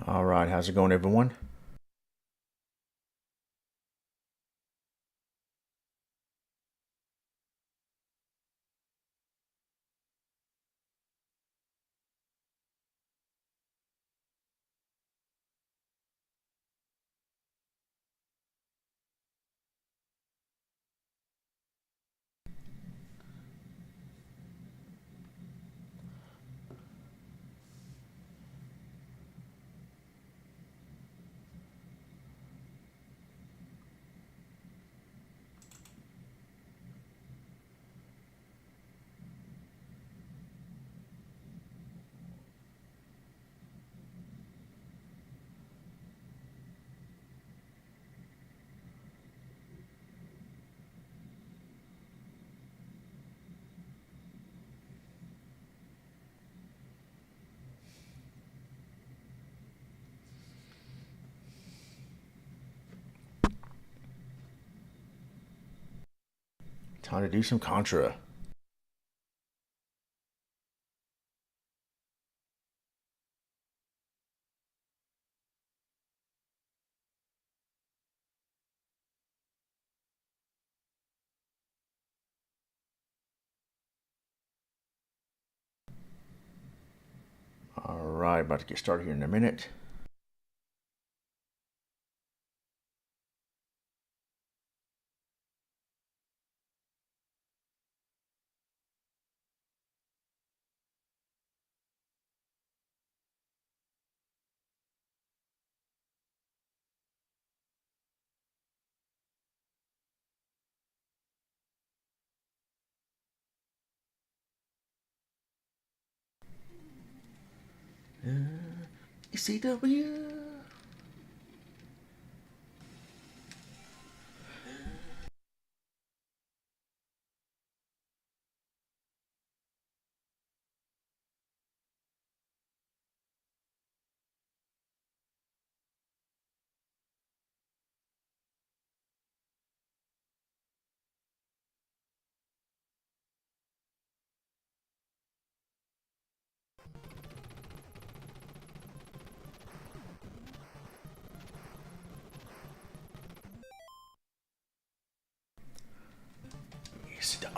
All right, how's it going, everyone? Time to do some Contra. All right, about to get started here in a minute. ECW.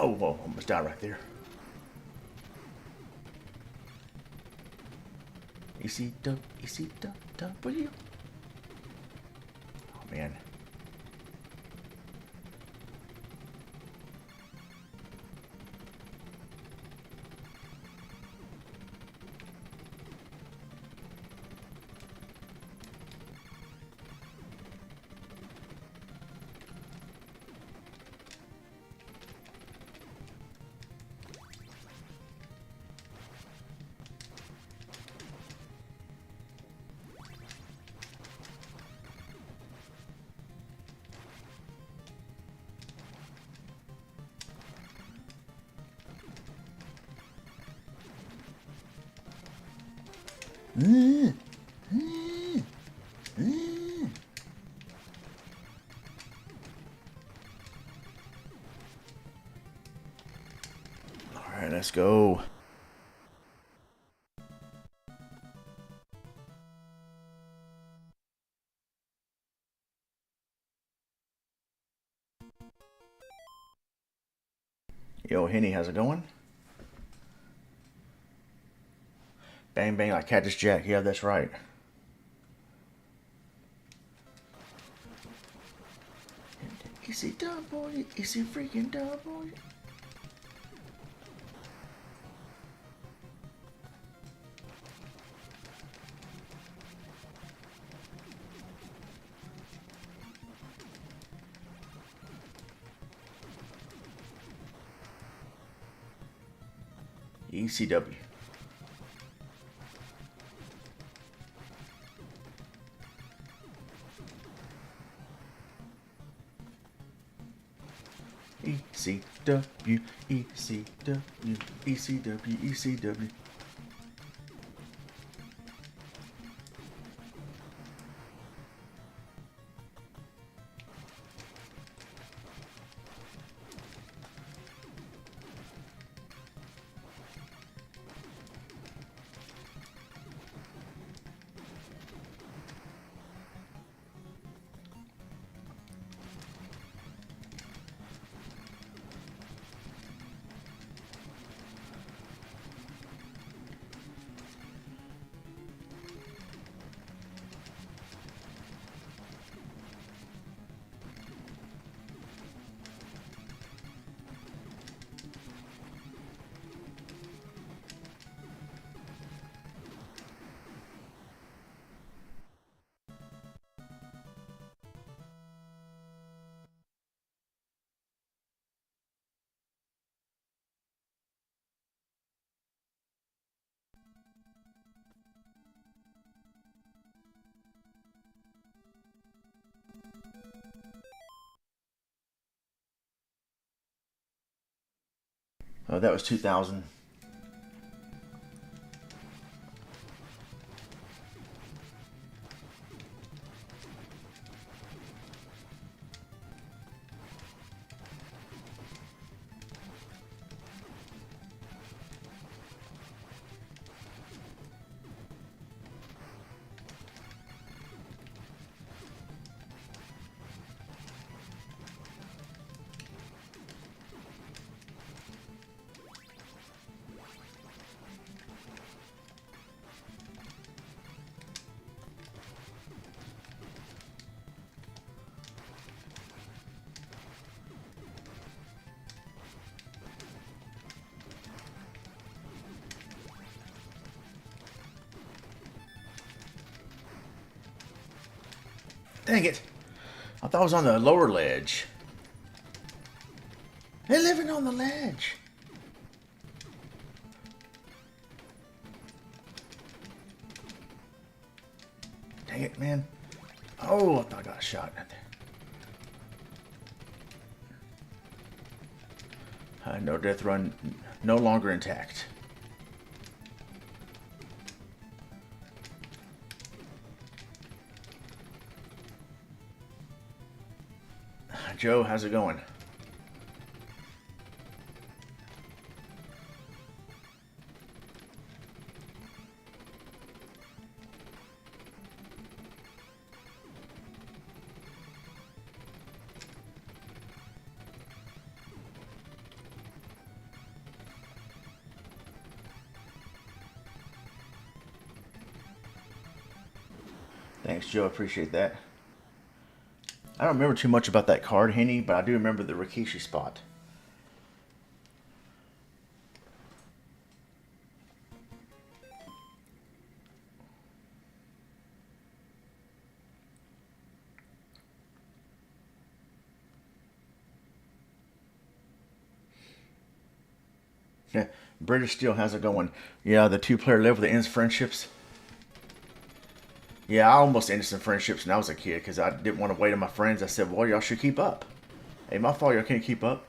Oh, whoa, almost died right there. ECW. Oh, man. All right, let's go. Yo, Henny, how's it going? Bang, bang, like Cactus Jack. Yeah, that's right. ECW, EC freaking W. ECW. ECW, ECW, ECW, ECW. Oh, that was 2,000. Dang it. I thought I was on the lower ledge. They're living on the ledge. Dang it, man. Oh, I thought I got a shot right there. No death run, no longer intact. Joe, how's it going? Thanks, Joe. Appreciate that. I don't remember too much about that card, Henny, but I do remember the Rikishi spot. Yeah, British Steel, how's it going? Yeah, the two-player level that ends friendships. Yeah, I almost ended some friendships when I was a kid because I didn't want to wait on my friends. I said, well, y'all should keep up. Hey, my fault y'all can't keep up.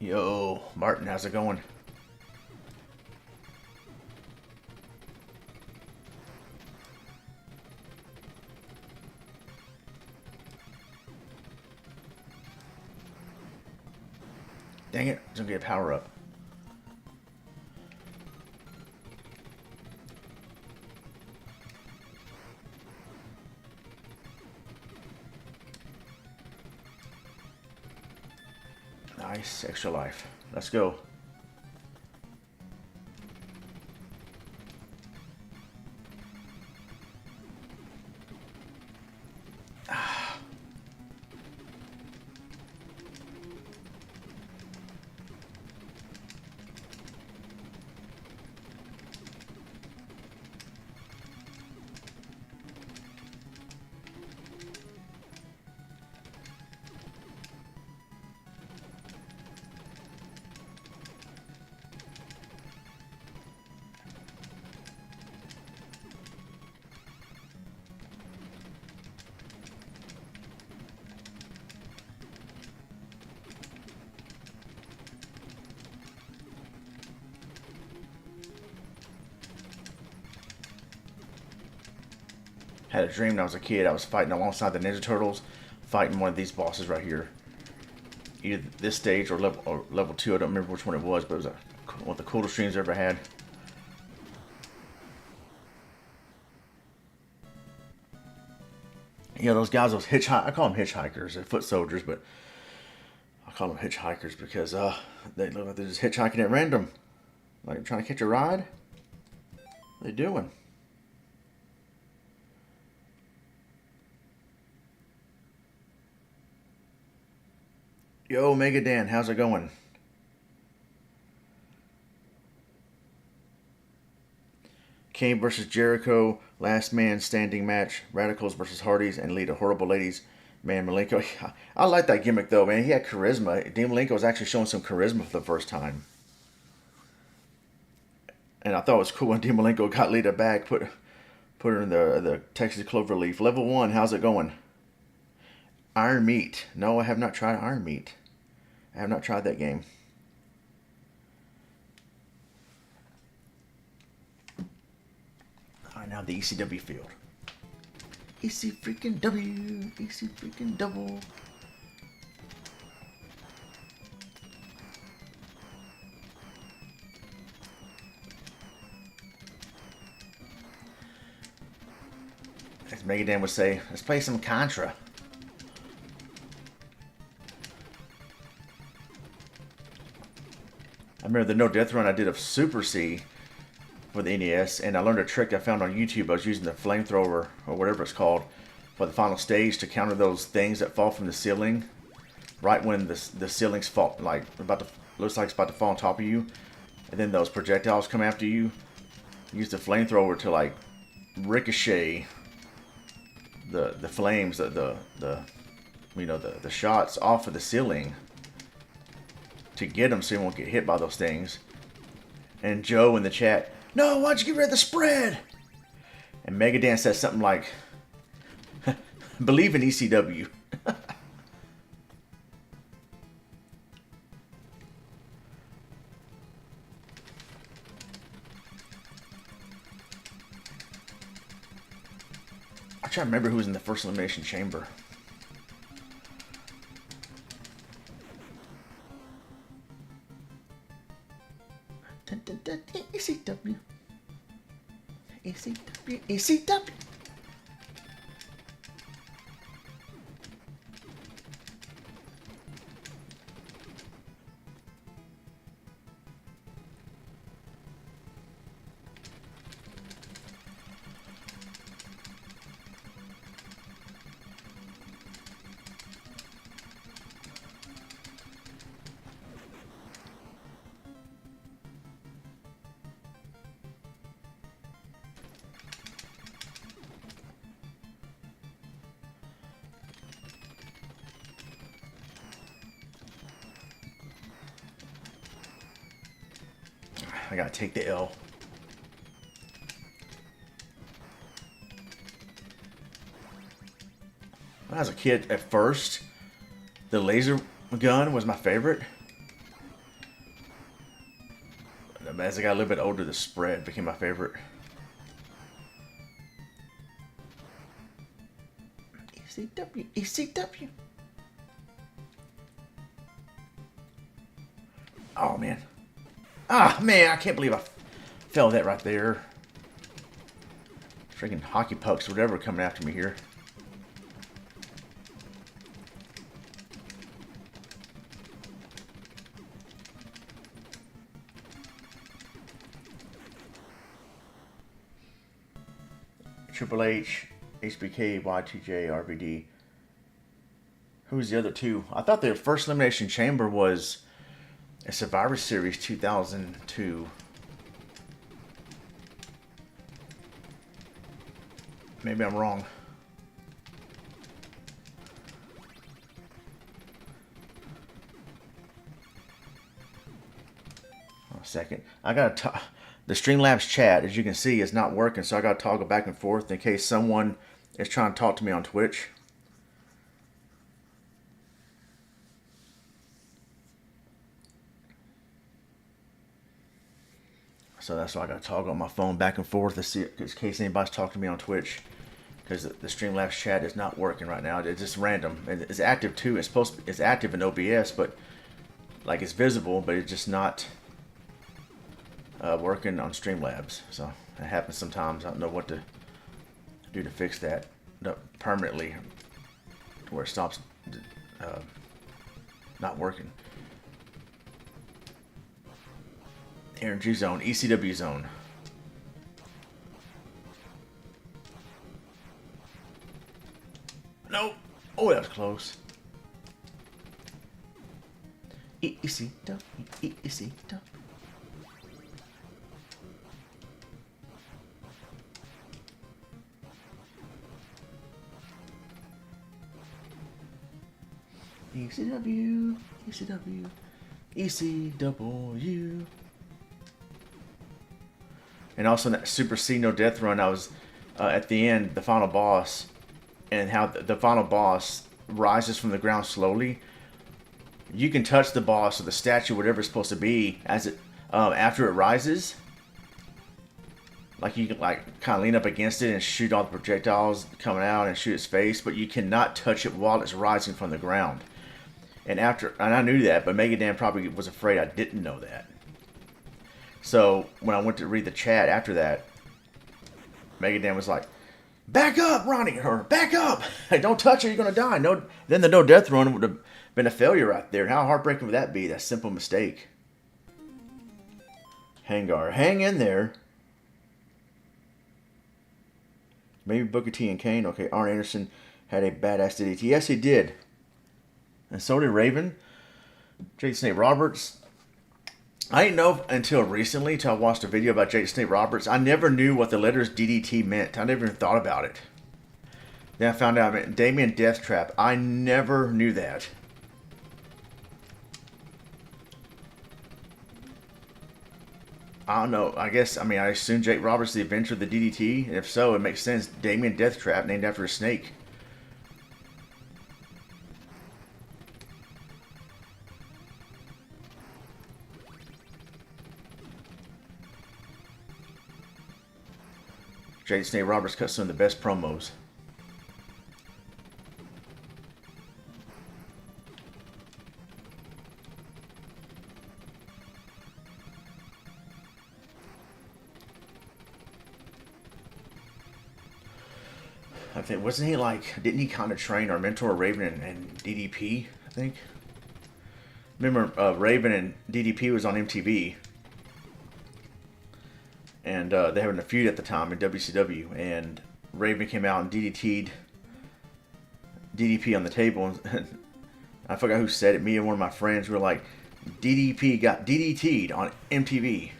Yo, Martin, how's it going? Dang it, I'm gonna get a power up. Nice, extra life. Let's go. Had a dream when I was a kid. I was fighting alongside the Ninja Turtles, fighting one of these bosses right here. Either this stage or level 2. I don't remember which one it was, but it was one of the coolest dreams I ever had. Yeah, those guys, those I call them hitchhikers. They're foot soldiers, but I call them hitchhikers because they look like they're just hitchhiking at random. Like trying to catch a ride. What are they doing? Yo, Mega Dan, how's it going? Kane versus Jericho, last man standing match. Radicals versus Hardys, and lead a horrible ladies. Man, Malenko, I like that gimmick though, man. He had charisma. Dean Malenko was actually showing some charisma for the first time. And I thought it was cool when Dean Malenko got Lita back, put her in the Texas Cloverleaf. Level 1, how's it going? Iron Meat. No, I have not tried Iron Meat. I have not tried that game. Alright, now the ECW field. EC freaking W. EC freaking double. As Mega Dan would say, let's play some Contra. I remember the no death run I did of Super C for the NES, and I learned a trick I found on YouTube. I was using the flamethrower, or whatever it's called, for the final stage to counter those things that fall from the ceiling. Right when the ceiling's fall, like looks like it's about to fall on top of you, and then those projectiles come after you. Use the flamethrower to like ricochet the flames, the shots off of the ceiling to get them so you won't get hit by those things. And Joe in the chat, no, why'd you get rid of the spread? And Mega Dan says something like, believe in ECW. I'm trying to remember who was in the first Elimination Chamber. ECW. ECW. ECW. I gotta take the L. When I was a kid, at first, the laser gun was my favorite. As I got a little bit older, the spread became my favorite. ECW, ECW. Oh, man. Ah, man, I can't believe I fell that right there. Freaking hockey pucks, whatever, coming after me here. Triple H, HBK, Y2J, RVD. Who's the other two? I thought the first Elimination Chamber was a Survivor Series 2002. Maybe I'm wrong. A second. I gotta the Streamlabs chat, as you can see, is not working, so I gotta toggle back and forth in case someone is trying to talk to me on Twitch. So that's why I got to toggle on my phone back and forth to see, in case anybody's talking to me on Twitch. because the Streamlabs chat is not working right now. It's just random. And it's active too. It's active in OBS, but like it's visible, but it's just not working on Streamlabs. So it happens sometimes. I don't know what to do to fix that permanently, to where it stops not working. Energy zone, ECW zone. No. Oh, that was close. ECW, ECW. ECW, ECW, ECW. And also in that Super C No Death run, I was at the end, the final boss, and how the final boss rises from the ground slowly. You can touch the boss or the statue, whatever it's supposed to be, as it after it rises. Like you can like kind of lean up against it and shoot all the projectiles coming out and shoot its face, but you cannot touch it while it's rising from the ground. And I knew that, but Megadan probably was afraid I didn't know that. So when I went to read the chat after that, Megadan was like, "Back up, Ronnie, or back up! Hey, don't touch her, you're gonna die." No, then the no death run would have been a failure right there. How heartbreaking would that be? That simple mistake. Hangar, hang in there. Maybe Booker T and Kane. Okay, Arn Anderson had a badass DDT. Yes, he did. And so did Raven. Jake Snake Roberts. I didn't know until recently, until I watched a video about Jake Snake Roberts. I never knew what the letters DDT meant. I never even thought about it. Then I found out it meant Damien Deathtrap. I never knew that. I don't know. I assume Jake Roberts the inventor of the DDT. If so, it makes sense. Damien Deathtrap, named after a snake. Jake Snake Roberts cut some of the best promos. I think, wasn't he like, didn't he kind of train our mentor Raven and DDP, I think? Remember, Raven and DDP was on MTV. And they were in a feud at the time in WCW. And Raven came out and DDT'd DDP on the table. And I forgot who said it. Me and one of my friends were like, DDP got DDT'd on MTV.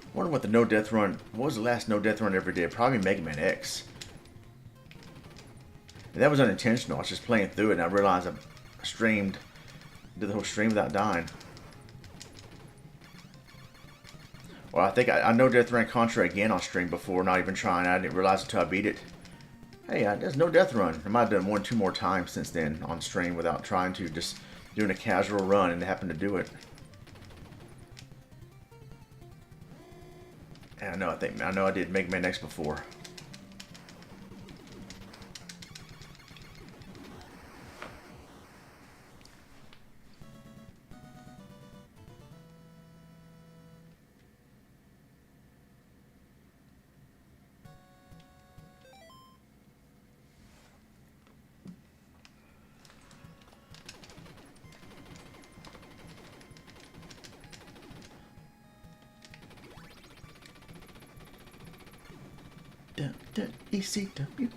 I wonder what the no death run. What was the last no death run I ever did? Probably Mega Man X. And that was unintentional. I was just playing through it, and I realized I did the whole stream without dying. Well, I think I no death run Contra again on stream before, not even trying. I didn't realize until I beat it. Hey, there's no death run. I might have done 1 or 2 more times since then on stream without trying to, just doing a casual run and happened to do it. And I know I did Mega Man X before. ECW.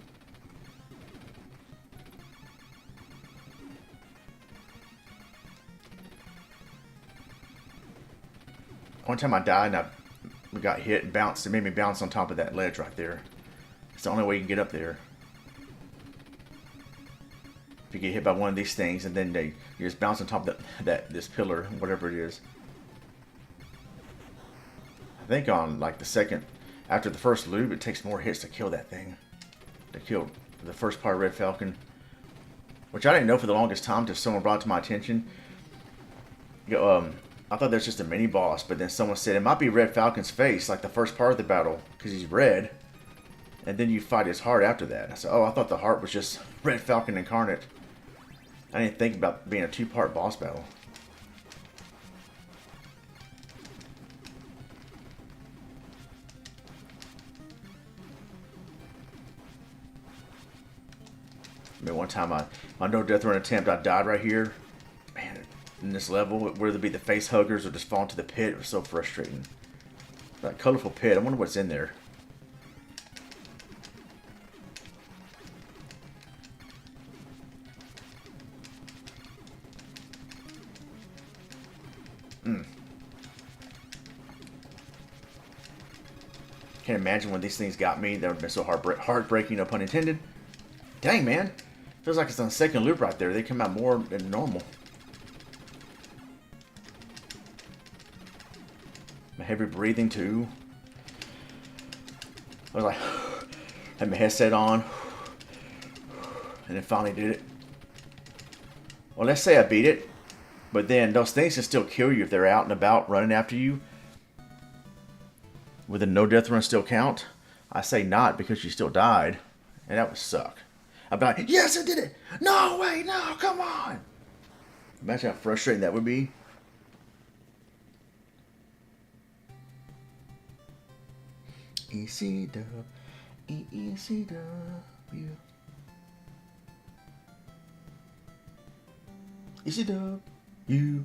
One time I died and I got hit and bounced. It made me bounce on top of that ledge right there. It's the only way you can get up there. If you get hit by one of these things and then you just bounce on top of this pillar, whatever it is. think on like the second, after the first loop, it takes more hits to kill that thing. To kill the first part of Red Falcon. Which I didn't know for the longest time until someone brought it to my attention. I thought that's just a mini boss, but then someone said it might be Red Falcon's face, like the first part of the battle, because he's red. And then you fight his heart after that. I said, oh, I thought the heart was just Red Falcon incarnate. I didn't think about being a two-part boss battle. I mean, one time my no death run attempt, I died right here. Man, in this level, whether it be the face huggers or just fall into the pit, it was so frustrating. That colorful pit, I wonder what's in there. Can't imagine when these things got me. That would have been so heartbreaking, no pun intended. Dang, man. Feels like it's on the second loop right there. They come out more than normal. My heavy breathing, too. I was like, had my headset on. And then finally did it. Well, let's say I beat it. But then those things can still kill you if they're out and about running after you. Would a no death run still count? I say not because you still died. And that would suck. I'd be like, yes, I did it! No, wait, no, come on! Imagine how frustrating that would be. ECW, ECW. ECW.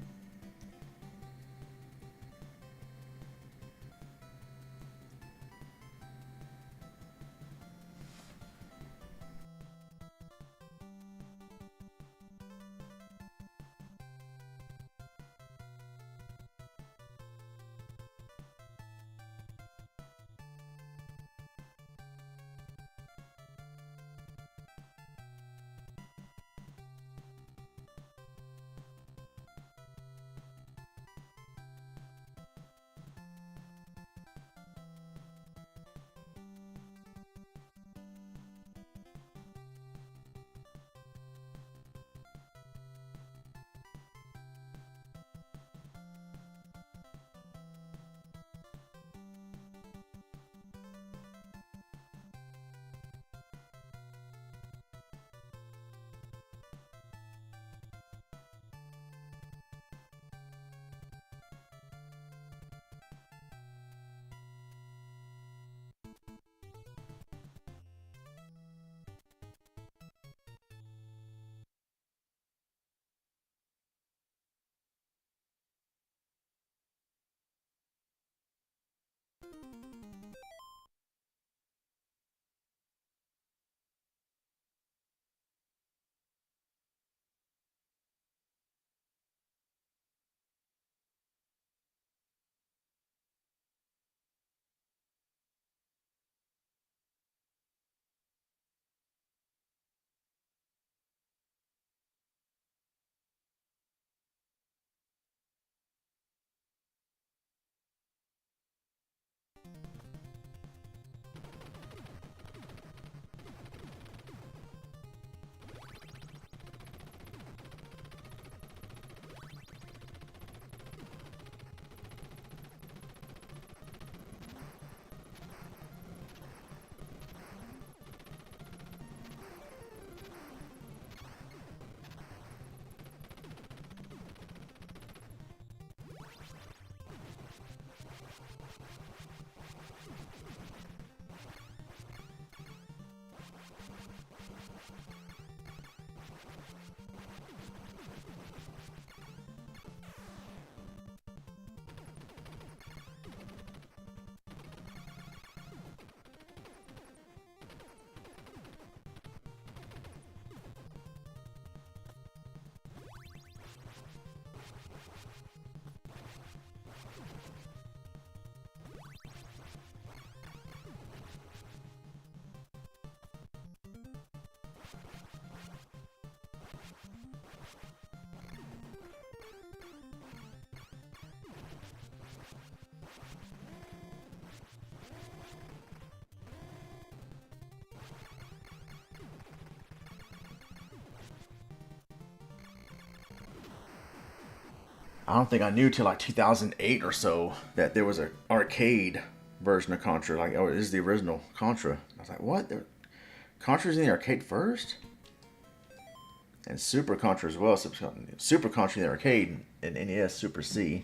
I don't think I knew till like 2008 or so that there was an arcade version of Contra. Like, oh, this is the original Contra. I was like, what? Contra's in the arcade first? And Super Contra as well. Super Contra in the arcade and NES Super C.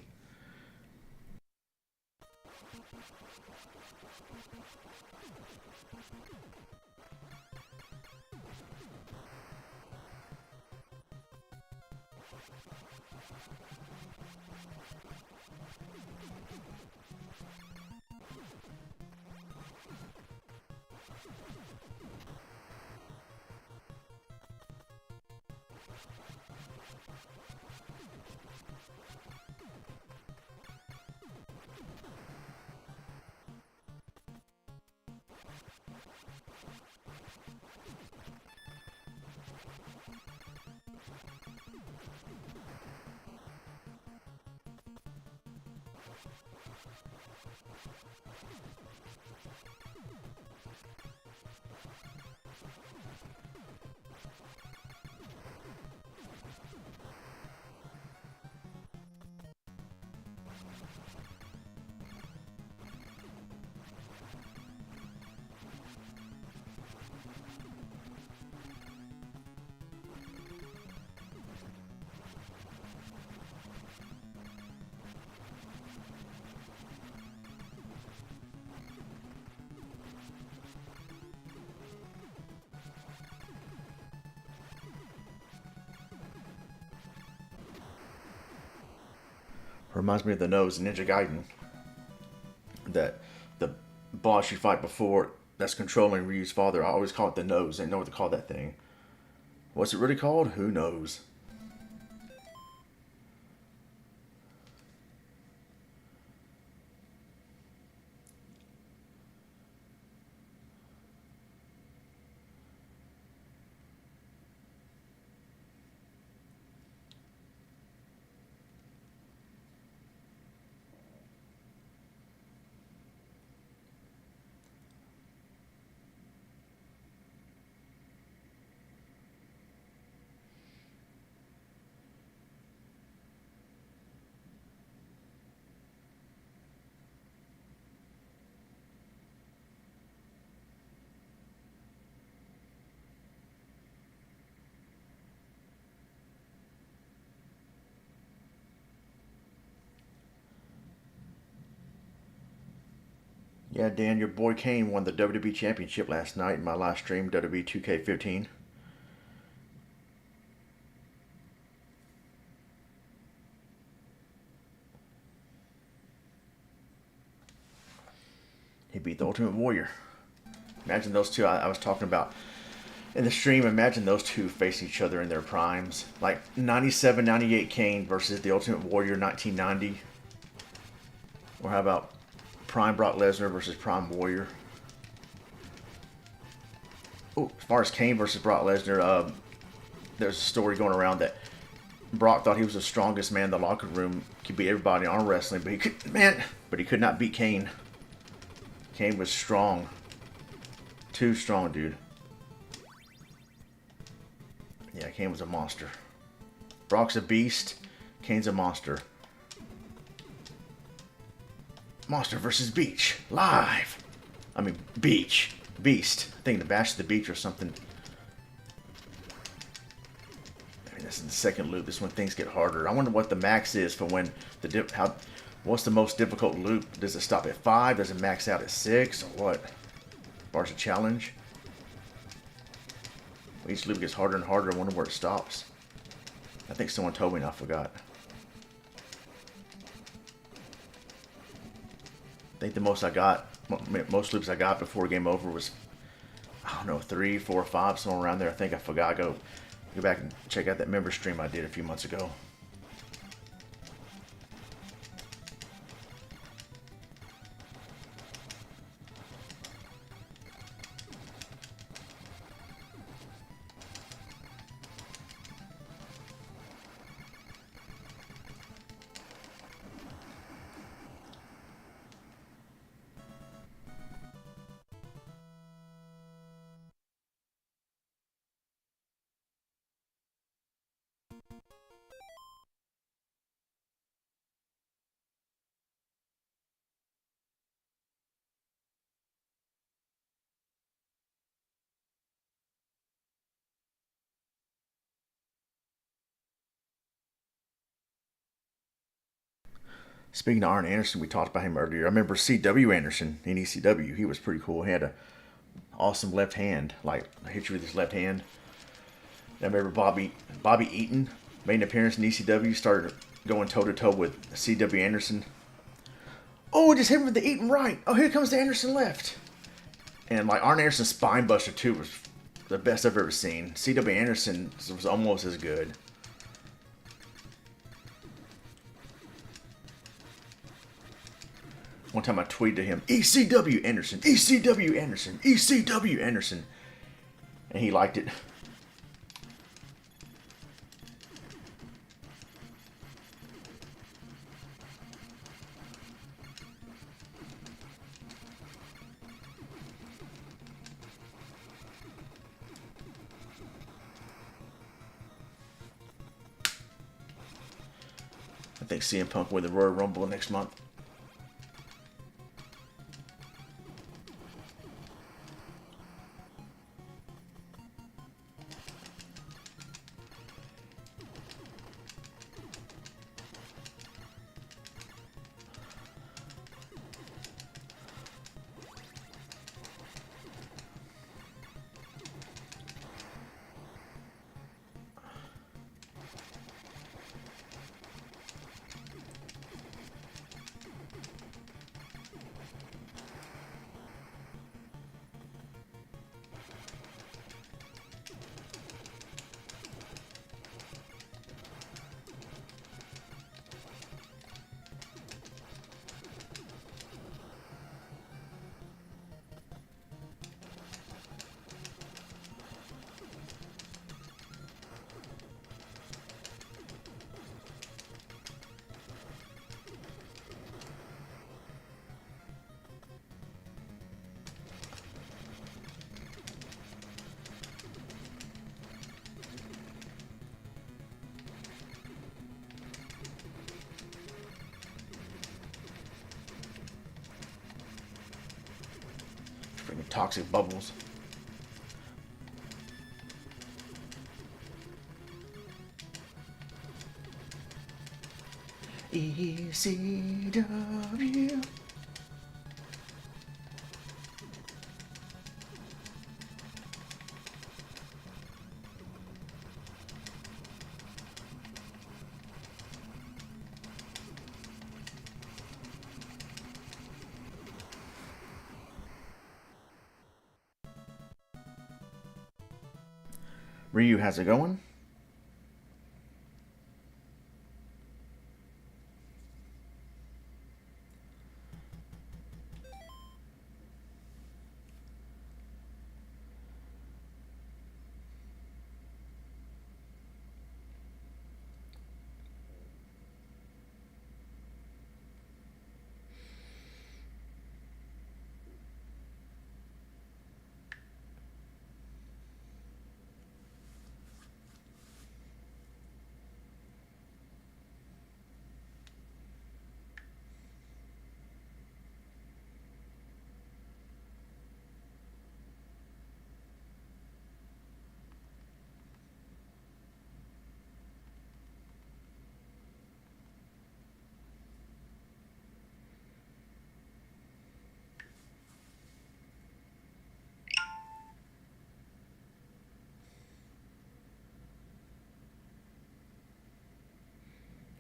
Reminds me of the nose in Ninja Gaiden. That the boss you fight before that's controlling Ryu's father. I always call it the nose. I didn't know what to call that thing. What's it really called? Who knows? Yeah, Dan, your boy Kane won the WWE Championship last night in my live stream, WWE 2K15. He beat the Ultimate Warrior. Imagine those two I was talking about in the stream. Imagine those two facing each other in their primes. Like 97, 98 Kane versus the Ultimate Warrior 1990. Or how about Prime Brock Lesnar versus Prime Warrior? Oh, as far as Kane versus Brock Lesnar, there's a story going around that Brock thought he was the strongest man in the locker room, could beat everybody in arm wrestling, but he could not beat Kane. Kane was strong. Too strong, dude. Yeah, Kane was a monster. Brock's a beast. Kane's a monster. Monster versus Beach. Live. I mean, Beach. Beast. I think the Bash the Beach or something. I mean, this is the second loop. This is when things get harder. I wonder what the max is for when what's the most difficult loop? Does it stop at 5? Does it max out at 6? Or what? As far as a challenge? Each loop gets harder and harder. I wonder where it stops. I think someone told me and I forgot. I think the most loops I got before game over was, I don't know, 3, 4, 5, somewhere around there. I think I forgot. Go back and check out that member stream I did a few months ago. Speaking of Arn Anderson, we talked about him earlier. I remember C.W. Anderson in ECW. He was pretty cool. He had a awesome left hand, like hit you with his left hand. I remember Bobby Eaton made an appearance in ECW. Started going toe to toe with C.W. Anderson. Oh, just hit him with the Eaton right. Oh, here comes the Anderson left. And like Arn Anderson's spine buster too was the best I've ever seen. C.W. Anderson was almost as good. One time I tweeted to him, ECW Anderson, ECW Anderson, ECW Anderson. And he liked it. I think CM Punk will win the Royal Rumble next month. Freaking toxic bubbles. ECW. Ryu, how's it going?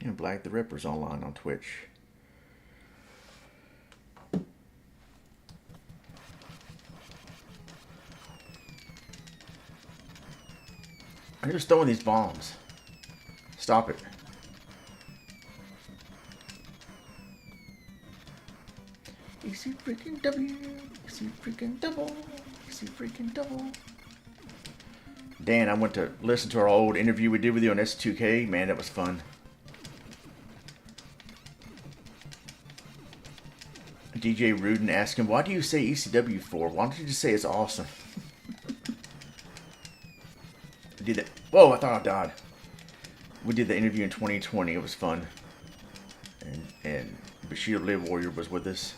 And Black the Ripper's online on Twitch. I'm just throwing these bombs. Stop it. Easy freaking W. Easy freaking double. Easy freaking double. Dan, I went to listen to our old interview we did with you on S2K. Man, that was fun. DJ Rudin asked him, why do you say ECW for? Why don't you just say it's awesome? We did that. Whoa, I thought I died. We did the interview in 2020. It was fun. And Bashir Live Warrior was with us.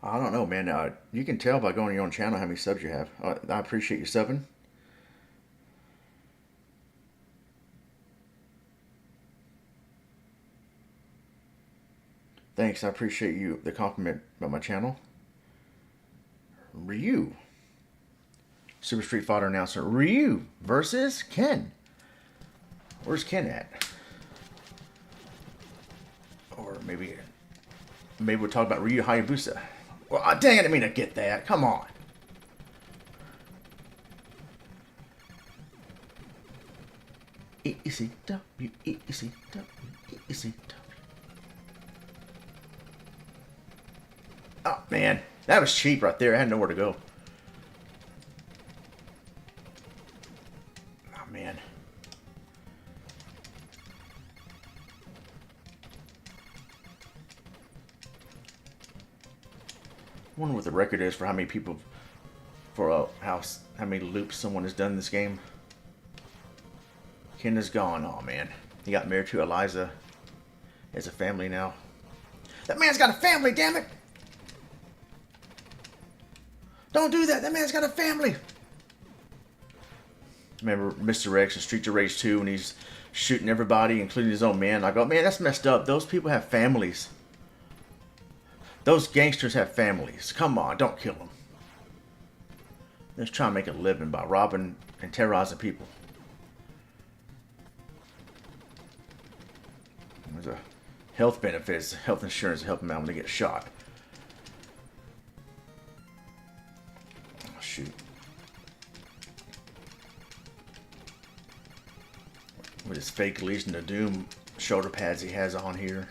I don't know, man. You can tell by going to your own channel how many subs you have. I appreciate you subbing. Thanks, I appreciate you, the compliment about my channel. Ryu. Super Street Fighter announcer. Ryu versus Ken. Where's Ken at? Or maybe we'll talk about Ryu Hayabusa. Well, dang it, I didn't mean to get that. Come on. ECW, ECW, ECW. Oh, man. That was cheap right there. I had nowhere to go. Oh, man. I wonder what the record is for how many people, for how many loops someone has done in this game. Ken is gone. Oh, man. He got married to Eliza. He has a family now. That man's got a family, damn it! Don't do that. That man's got a family. Remember Mr. X in Streets of Rage 2 when he's shooting everybody, including his own man. I go, man, that's messed up. Those people have families. Those gangsters have families. Come on, don't kill them. They're just trying to make a living by robbing and terrorizing people. There's a health benefits, health insurance to help them out when they get shot. Oh, shoot. With his fake Legion of Doom shoulder pads he has on here.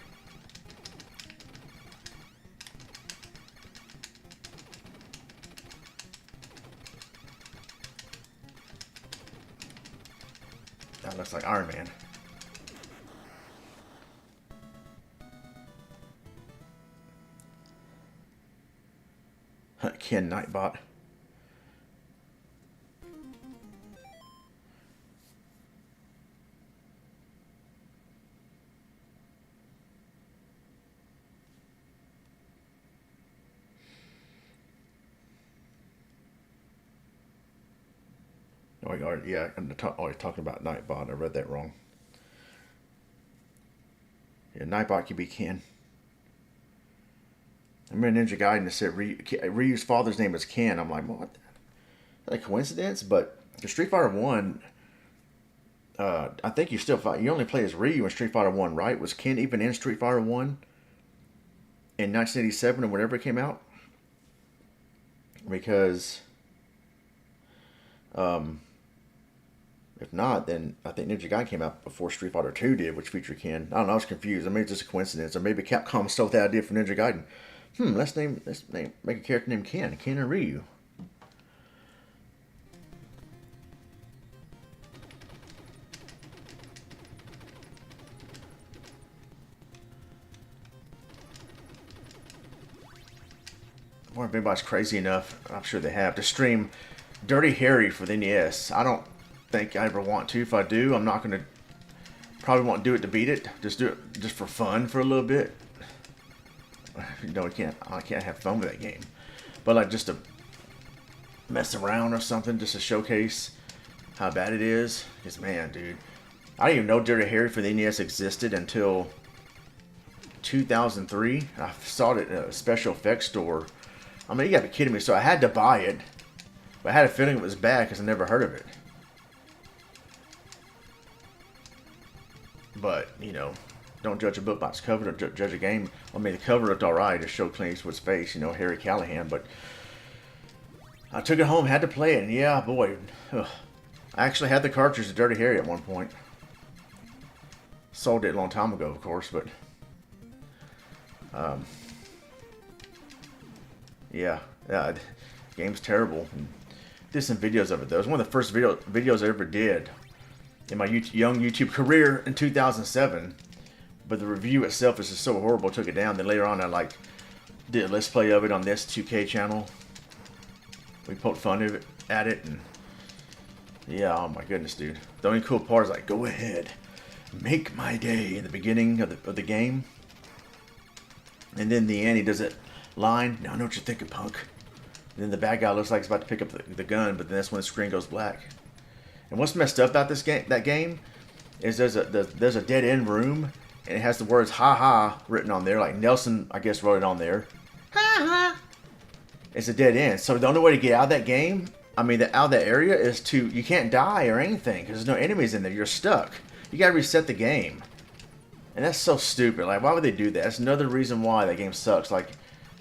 That looks like Iron Man. Ken Nightbot. Oh, yeah, I'm always talking about Nightbot. I read that wrong. Yeah, Nightbot could be Ken. I remember Ninja Gaiden that said Ryu's father's name is Ken. I'm like, well, what? Is that a coincidence? But the Street Fighter 1, I think you still fight. You only play as Ryu in Street Fighter 1, right? Was Ken even in Street Fighter 1 in 1987 or whenever it came out? Because, if not, then I think Ninja Gaiden came out before Street Fighter 2 did, which featured Ken. I don't know, I was confused. I mean, it's just a coincidence. Or maybe Capcom stole that idea from Ninja Gaiden. Let's make a character named Ken and Ryu. I wonder if anybody's crazy enough, I'm sure they have, to stream Dirty Harry for the NES. I don't think I ever want to. If I do, I'm not going to, probably won't do it to beat it. Just do it just for fun for a little bit. You know, I can't have fun with that game. But like just to mess around or something, just to showcase how bad it is. Because man, dude, I didn't even know Dirty Harry for the NES existed until 2003. I saw it at a special effects store. I mean, you gotta be kidding me. So I had to buy it. But I had a feeling it was bad because I never heard of it. But, you know, don't judge a book by its cover, or judge a game. I mean, the cover looked alright. It showed Clint Eastwood's face, you know, Harry Callahan. But I took it home, had to play it, and yeah, boy. Ugh. I actually had the cartridge of Dirty Harry at one point. Sold it a long time ago, of course, but yeah, game's terrible. And did some videos of it though. It was one of the first videos I ever did in my young YouTube career in 2007. But the review itself is just so horrible, I took it down. Then later on, I did a let's play of it on this 2K channel. We poked fun at it, and yeah, oh my goodness, dude. The only cool part is like, go ahead, make my day in the beginning of the game, and then in the end he does it line. Now I know what you're thinking, punk. And then the bad guy looks like he's about to pick up the gun, but then that's when the screen goes black. And what's messed up about that game is there's a dead end room, and it has the words "ha ha" written on there. Like Nelson, I guess, wrote it on there. Ha ha. It's a dead end. So the only way to get out of that game, out of that area, is you can't die or anything because there's no enemies in there. You're stuck. You gotta reset the game. And that's so stupid. Like, why would they do that? That's another reason why that game sucks. Like,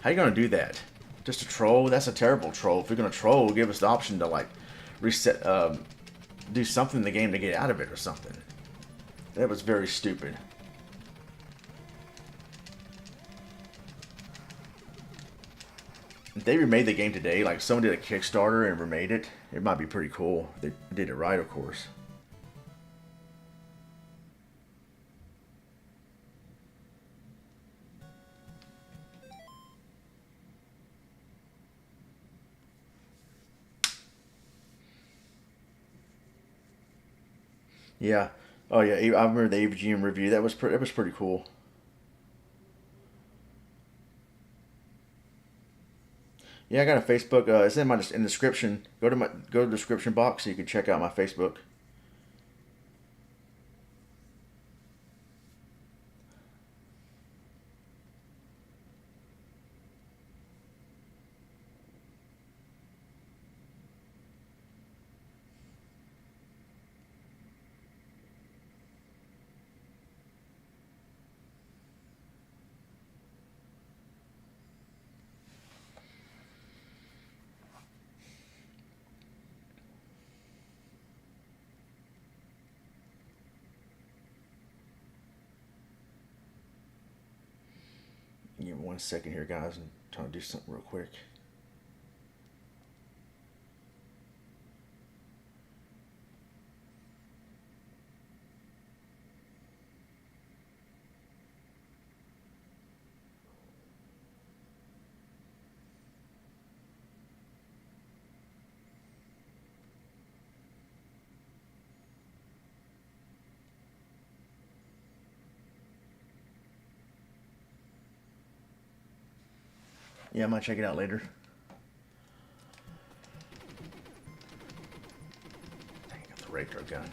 how are you gonna do that? Just a troll? That's a terrible troll. If you're gonna troll, give us the option to like reset, do something in the game to get out of it or something. That was very stupid. If they remade the game today, like someone did a Kickstarter and remade it, it might be pretty cool. They did it right, of course. Yeah. Oh yeah. I remember the AVGM review. That was pretty cool. Yeah, I got a Facebook. It's in the description. Go to the description box so you can check out my Facebook. Give me 1 second here, guys. I'm trying to do something real quick. Yeah, I might check it out later. Dang, I got the Raker gun.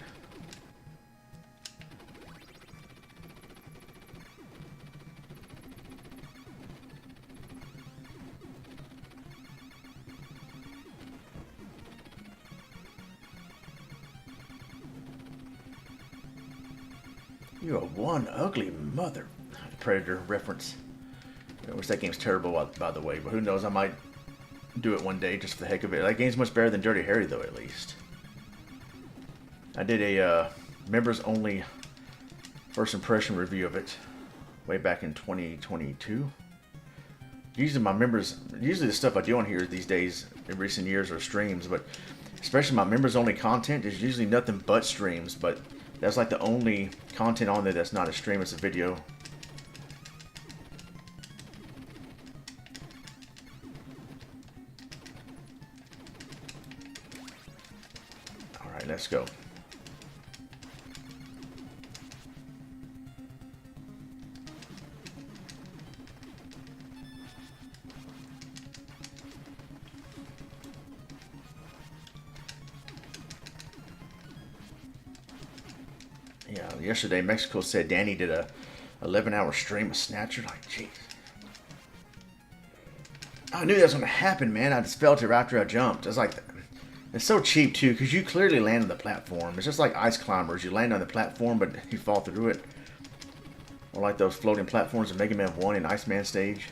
You are one ugly mother. Predator reference. I wish that game's terrible, by the way, but who knows? I might do it one day just for the heck of it. That game's much better than Dirty Harry, though, at least. I did a members-only first impression review of it way back in 2022. Usually the stuff I do on here these days, in recent years, are streams, but especially my members-only content is usually nothing but streams, but that's like the only content on there that's not a stream, it's a video. Alright, let's go. Yeah, yesterday Mexico said Danny did a 11-hour stream of Snatcher. Like, jeez. I knew that was going to happen, man. I just felt it right after I jumped. It's like, it's so cheap, too, because you clearly land on the platform. It's just like Ice Climbers. You land on the platform, but you fall through it. Or like those floating platforms in Mega Man 1 and Iceman stage.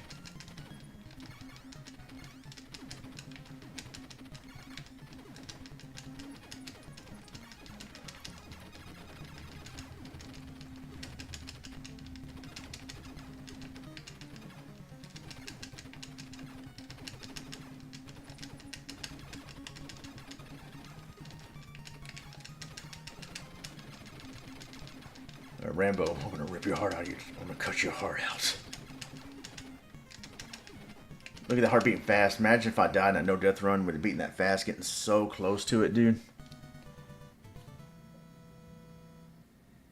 Rambo, I'm gonna rip your heart out of you. I'm gonna cut your heart out. Look at that heart beating fast. Imagine if I died in a no-death run with it beating that fast, getting so close to it, dude.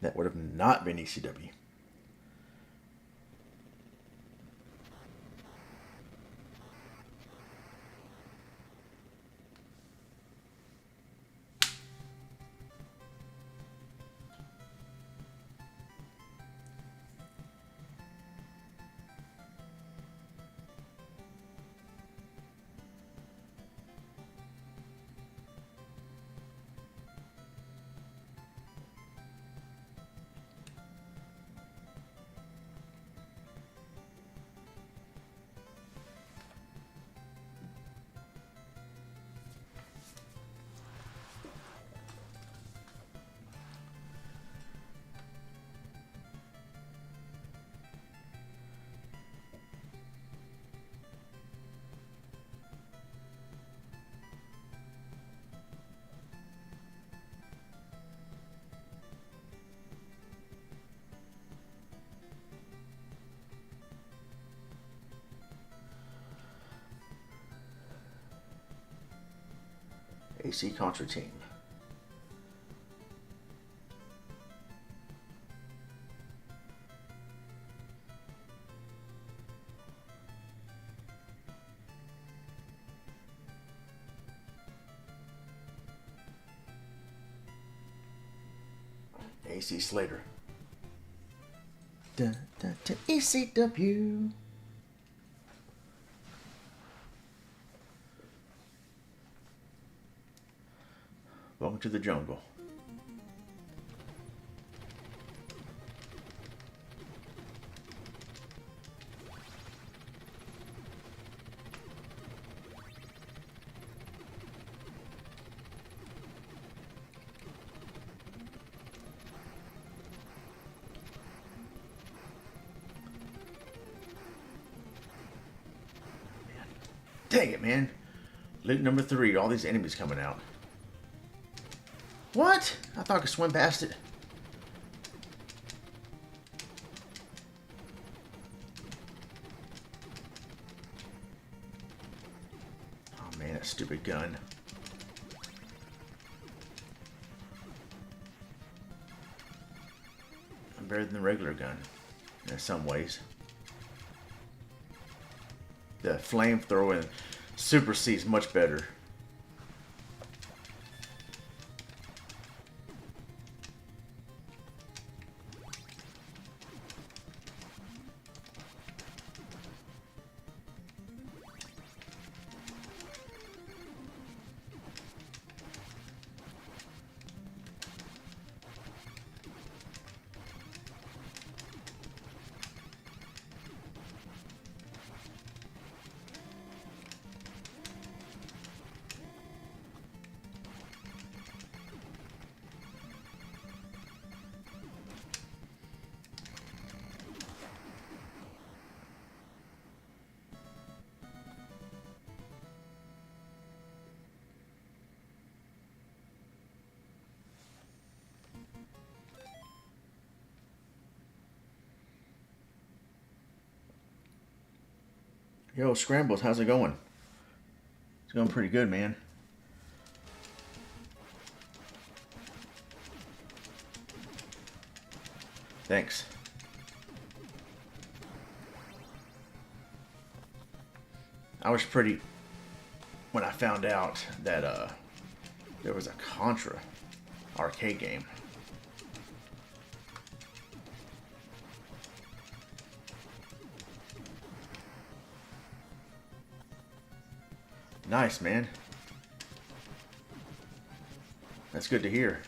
That would have not been ECW. AC Contra team. AC Slater. Dun, dun, dun, ECW. Welcome to the jungle. Dang it, man. Loot number 3. All these enemies coming out. What? I thought I could swim past it. Oh, man, that stupid gun. I'm better than the regular gun. In some ways. The flamethrower and Super C is much better. Yo, Scrambles, how's it going? It's going pretty good, man. Thanks. I was pretty... when I found out that there was a Contra arcade game. Nice, man. That's good to hear.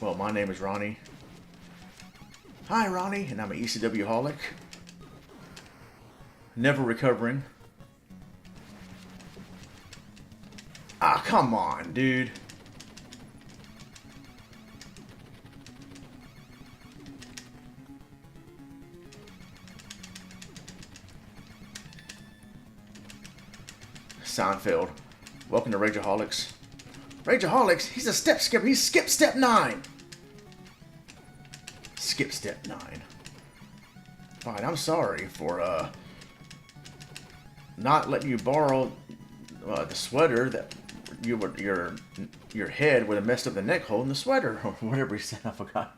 Well, my name is Ronnie. Hi, Ronnie, and I'm an ECW-holic. Never recovering. Ah, come on, dude. Seinfeld. Welcome to Rageaholics. Rageaholics? He's a step skipper. He skipped step 9. Skip step 9. Fine, I'm sorry for not letting you borrow the sweater that you would your head would have messed up the neck hole in the sweater or whatever he said. I forgot.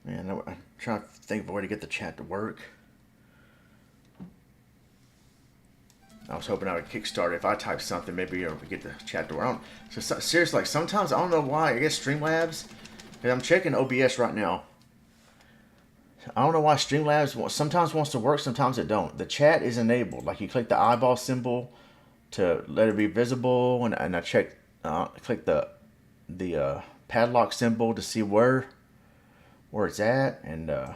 Man, I'm trying to think of a way to get the chat to work. I was hoping I would kickstart it. If I type something, maybe I would get the chat to work. So seriously, like sometimes I don't know why. I guess Streamlabs. And I'm checking OBS right now. I don't know why Streamlabs sometimes wants to work, sometimes it don't. The chat is enabled. Like you click the eyeball symbol to let it be visible, and I check, click the padlock symbol to see where it's at, and I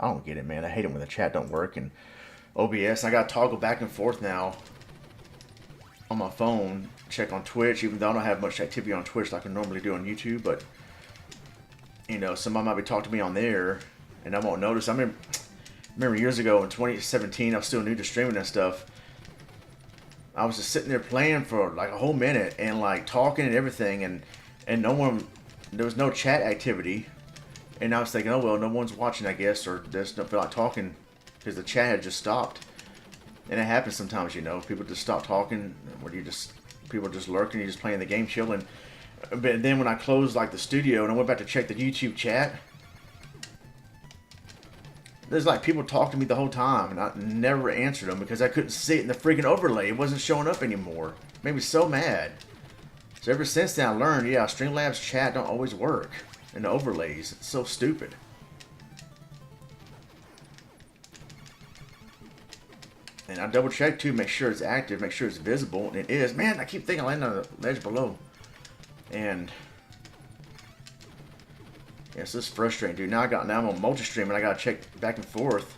don't get it, man. I hate it when the chat don't work. And OBS, I got to toggle back and forth now on my phone, check on Twitch, even though I don't have much activity on Twitch like I normally do on YouTube. But, you know, somebody might be talking to me on there, and I won't notice. I remember years ago in 2017, I was still new to streaming and stuff. I was just sitting there playing for like a whole minute and like talking and everything, and there was no chat activity. And I was thinking, oh well, no one's watching, I guess, or they just don't feel like talking because the chat had just stopped. And it happens sometimes, you know, people just stop talking, where people are just lurking, you're just playing the game, chilling. But then when I closed like the studio and I went back to check the YouTube chat, there's like people talking to me the whole time, and I never answered them because I couldn't see it in the freaking overlay. It wasn't showing up anymore. It made me so mad. So ever since then I learned, yeah, Streamlabs chat don't always work. And the overlays, it's so stupid. And I double check too, make sure it's active, make sure it's visible, and it is. Man, I keep thinking I landed on the ledge below. And yeah, it's just frustrating, dude. Now I'm on multi-stream and I gotta check back and forth.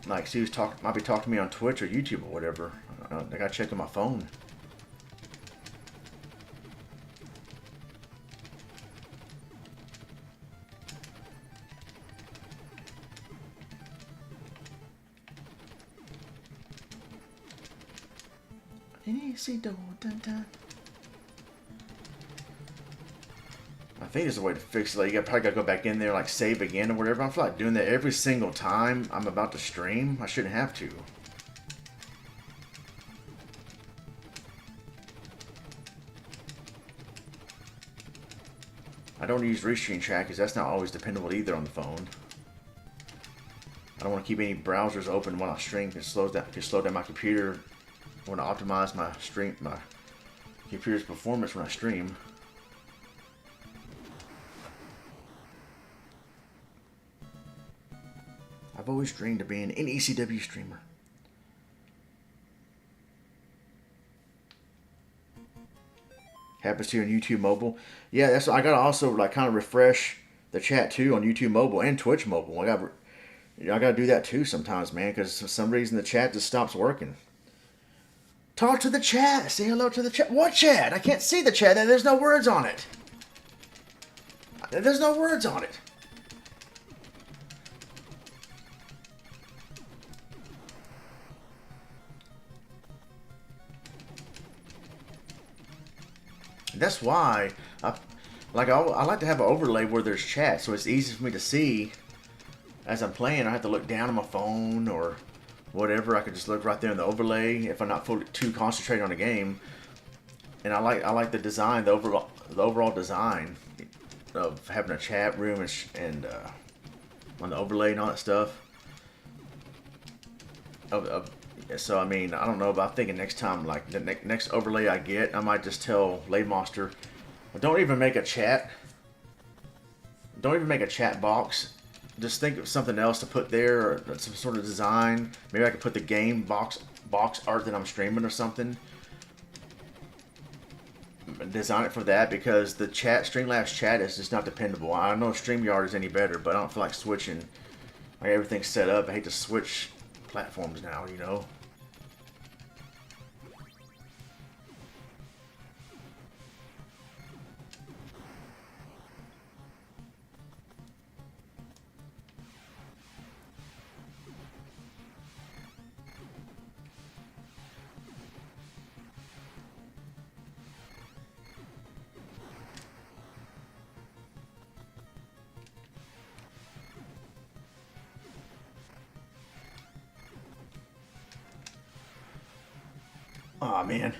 Like, see who's might be talking to me on Twitch or YouTube or whatever. I gotta check on my phone. I think there's a way to fix it. Like, you probably gotta go back in there, like save again or whatever. I feel like doing that every single time I'm about to stream. I shouldn't have to. I don't use restream chat because that's not always dependable either on the phone. I don't want to keep any browsers open while I stream because it slows down my computer. I want to optimize my computer's performance when I stream. I've always dreamed of being an ECW streamer. Happens to you on YouTube mobile. Yeah, that's. I gotta also like kind of refresh the chat too on YouTube mobile and Twitch mobile. I gotta do that too sometimes, man, because for some reason the chat just stops working. Talk to the chat. Say hello to the chat. What chat? I can't see the chat. There's no words on it. There's no words on it. That's why I like to have an overlay where there's chat, so it's easy for me to see as I'm playing. I have to look down on my phone or whatever. I could just look right there in the overlay if I'm not too concentrated on the game. And I like the design, the overall design of having a chat room and on the overlay and all that stuff. So I mean, I don't know, but I'm thinking next time, like the next overlay I get, I might just tell Laidmonster, well, don't even make a chat. Don't even make a chat box. Just think of something else to put there, or some sort of design. Maybe I could put the game box art that I'm streaming or something. Design it for that, because the Streamlabs chat is just not dependable. I don't know if StreamYard is any better, but I don't feel like switching. Like, everything's set up. I hate to switch platforms now, you know. Aw, man.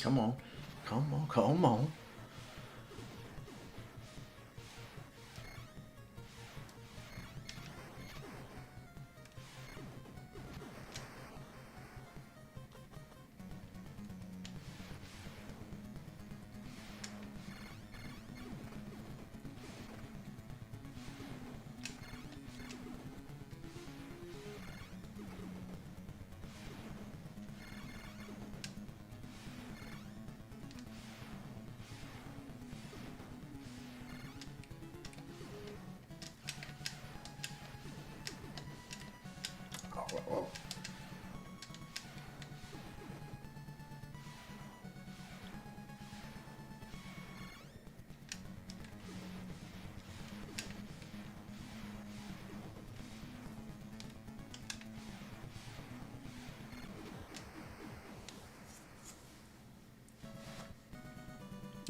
Come on. Come on. Come on. Oh.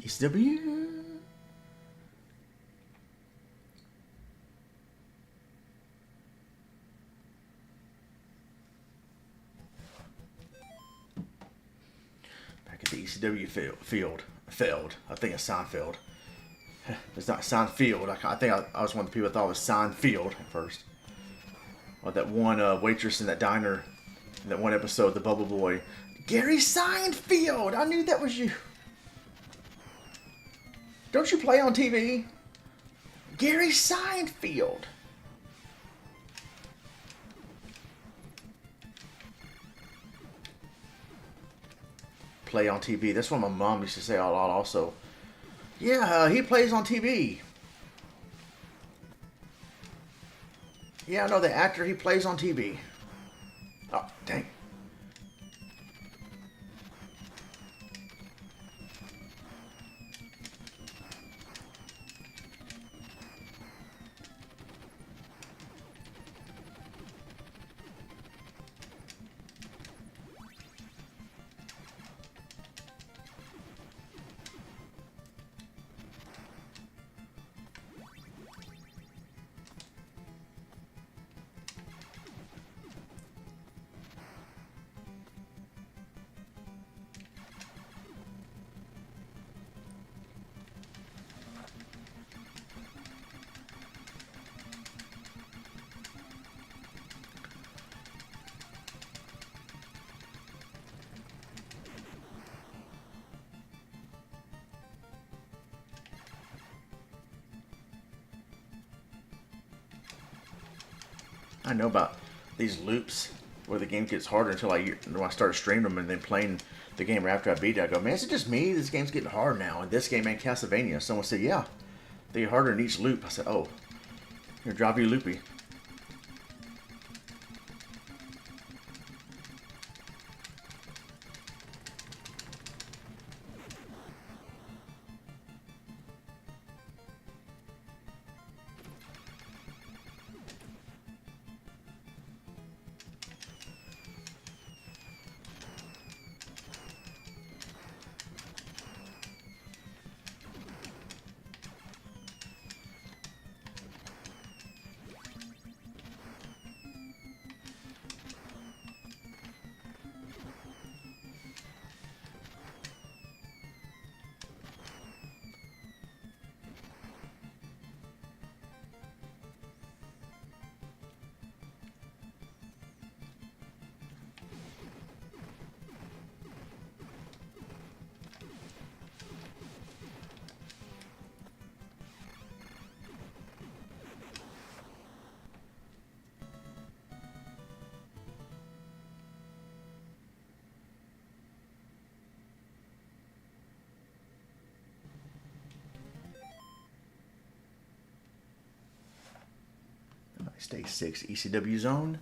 ECW. Back at the ECW field. Failed. I think it's Seinfeld. It's not Seinfeld. I think I was one of the people that thought it was Seinfeld at first. Or that one waitress in that diner, in that one episode, the Bubble Boy. Gary Seinfeld! I knew that was you. Don't you play on TV? Gary Seinfeld! Play on TV. That's what my mom used to say a lot also. Yeah, he plays on TV. Yeah, I know the actor, he plays on TV. Oh, dang. I know about these loops where the game gets harder until I started streaming them and then playing the game right after I beat it. I go, man, is it just me? This game's getting hard now. And this game ain't Castlevania. Someone said, yeah, they get harder in each loop. I said, oh, here, drive you loopy. Stage 6 ECW zone.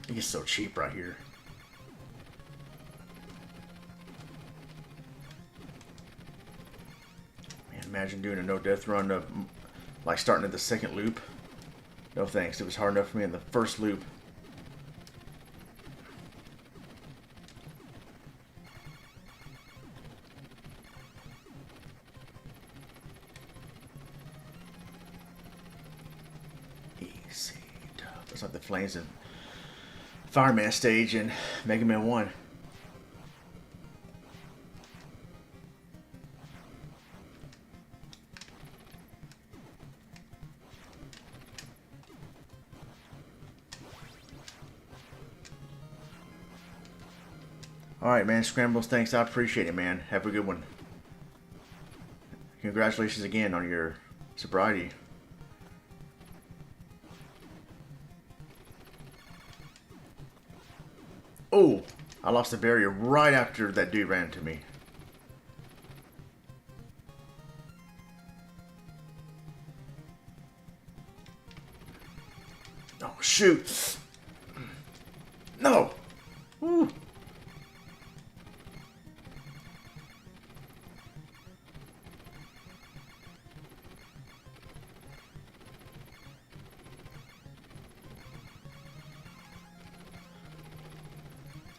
It gets so cheap right here. Man, imagine doing a no-death run of like starting at the second loop. No thanks, it was hard enough for me in the first loop. Flames and Fireman stage in Mega Man 1. Alright, man. Scrambles, thanks. I appreciate it, man. Have a good one. Congratulations again on your sobriety. Oh, I lost the barrier right after that dude ran into me. Oh, shoot. No. Woo.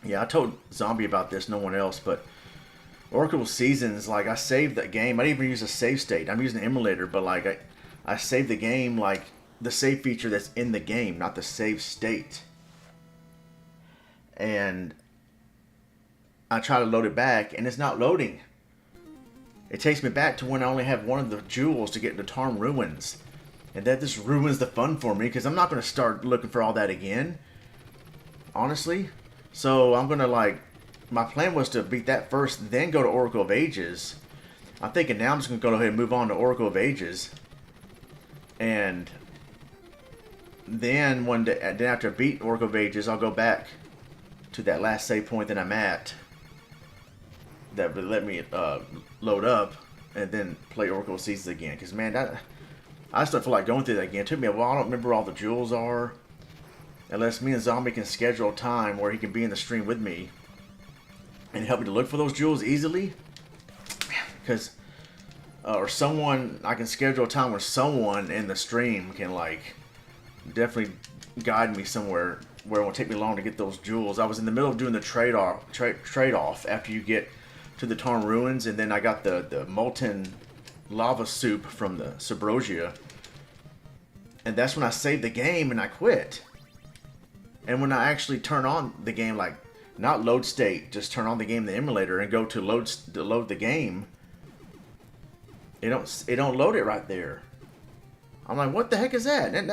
Yeah, I told Zombie about this, no one else, but Oracle Seasons, like, I saved that game. I didn't even use a save state. I'm using an emulator, but, like, I saved the game, like, the save feature that's in the game, not the save state. And I try to load it back, and it's not loading. It takes me back to when I only have one of the jewels to get into Tarm Ruins. And that just ruins the fun for me, because I'm not going to start looking for all that again. Honestly. So I'm going to, like, my plan was to beat that first, then go to Oracle of Ages. I'm thinking now I'm just going to go ahead and move on to Oracle of Ages. And then one day, then after I beat Oracle of Ages, I'll go back to that last save point that I'm at. That would let me load up and then play Oracle of Seasons again. Because, man, I just don't feel like going through that again. It took me a while. I don't remember where all the jewels are. Unless me and Zombie can schedule a time where he can be in the stream with me and help me to look for those jewels easily. Because, or someone, I can schedule a time where someone in the stream can, like, definitely guide me somewhere where it won't take me long to get those jewels. I was in the middle of doing the trade-off after you get to the Tarn Ruins, and then I got the molten lava soup from the Subrosia. And that's when I saved the game and I quit. And when I actually turn on the game, like, not load state, just turn on the game in the emulator and go to load the game, it don't load it right there. I'm like, what the heck is that? And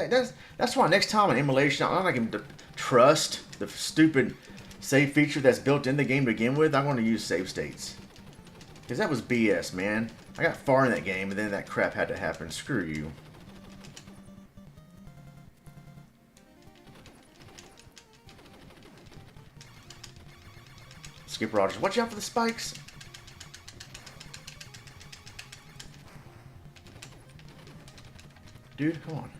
that's why next time an emulation, I'm not going to trust the stupid save feature that's built in the game to begin with. I'm going to use save states. Because that was BS, man. I got far in that game and then that crap had to happen. Screw you. Skip Rogers, watch out for the spikes. Dude, come on.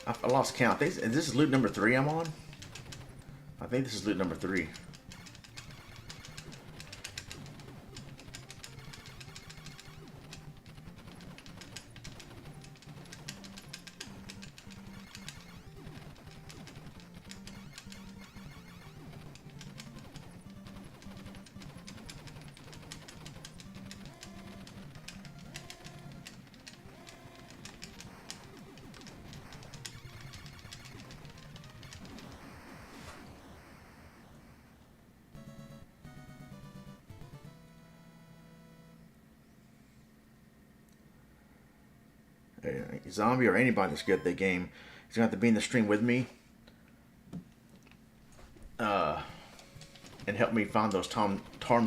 I lost count. This is loot number 3 I'm on? I think this is loot number 3. Zombie or anybody that's good at the game is going to have to be in the stream with me and help me find those Tarm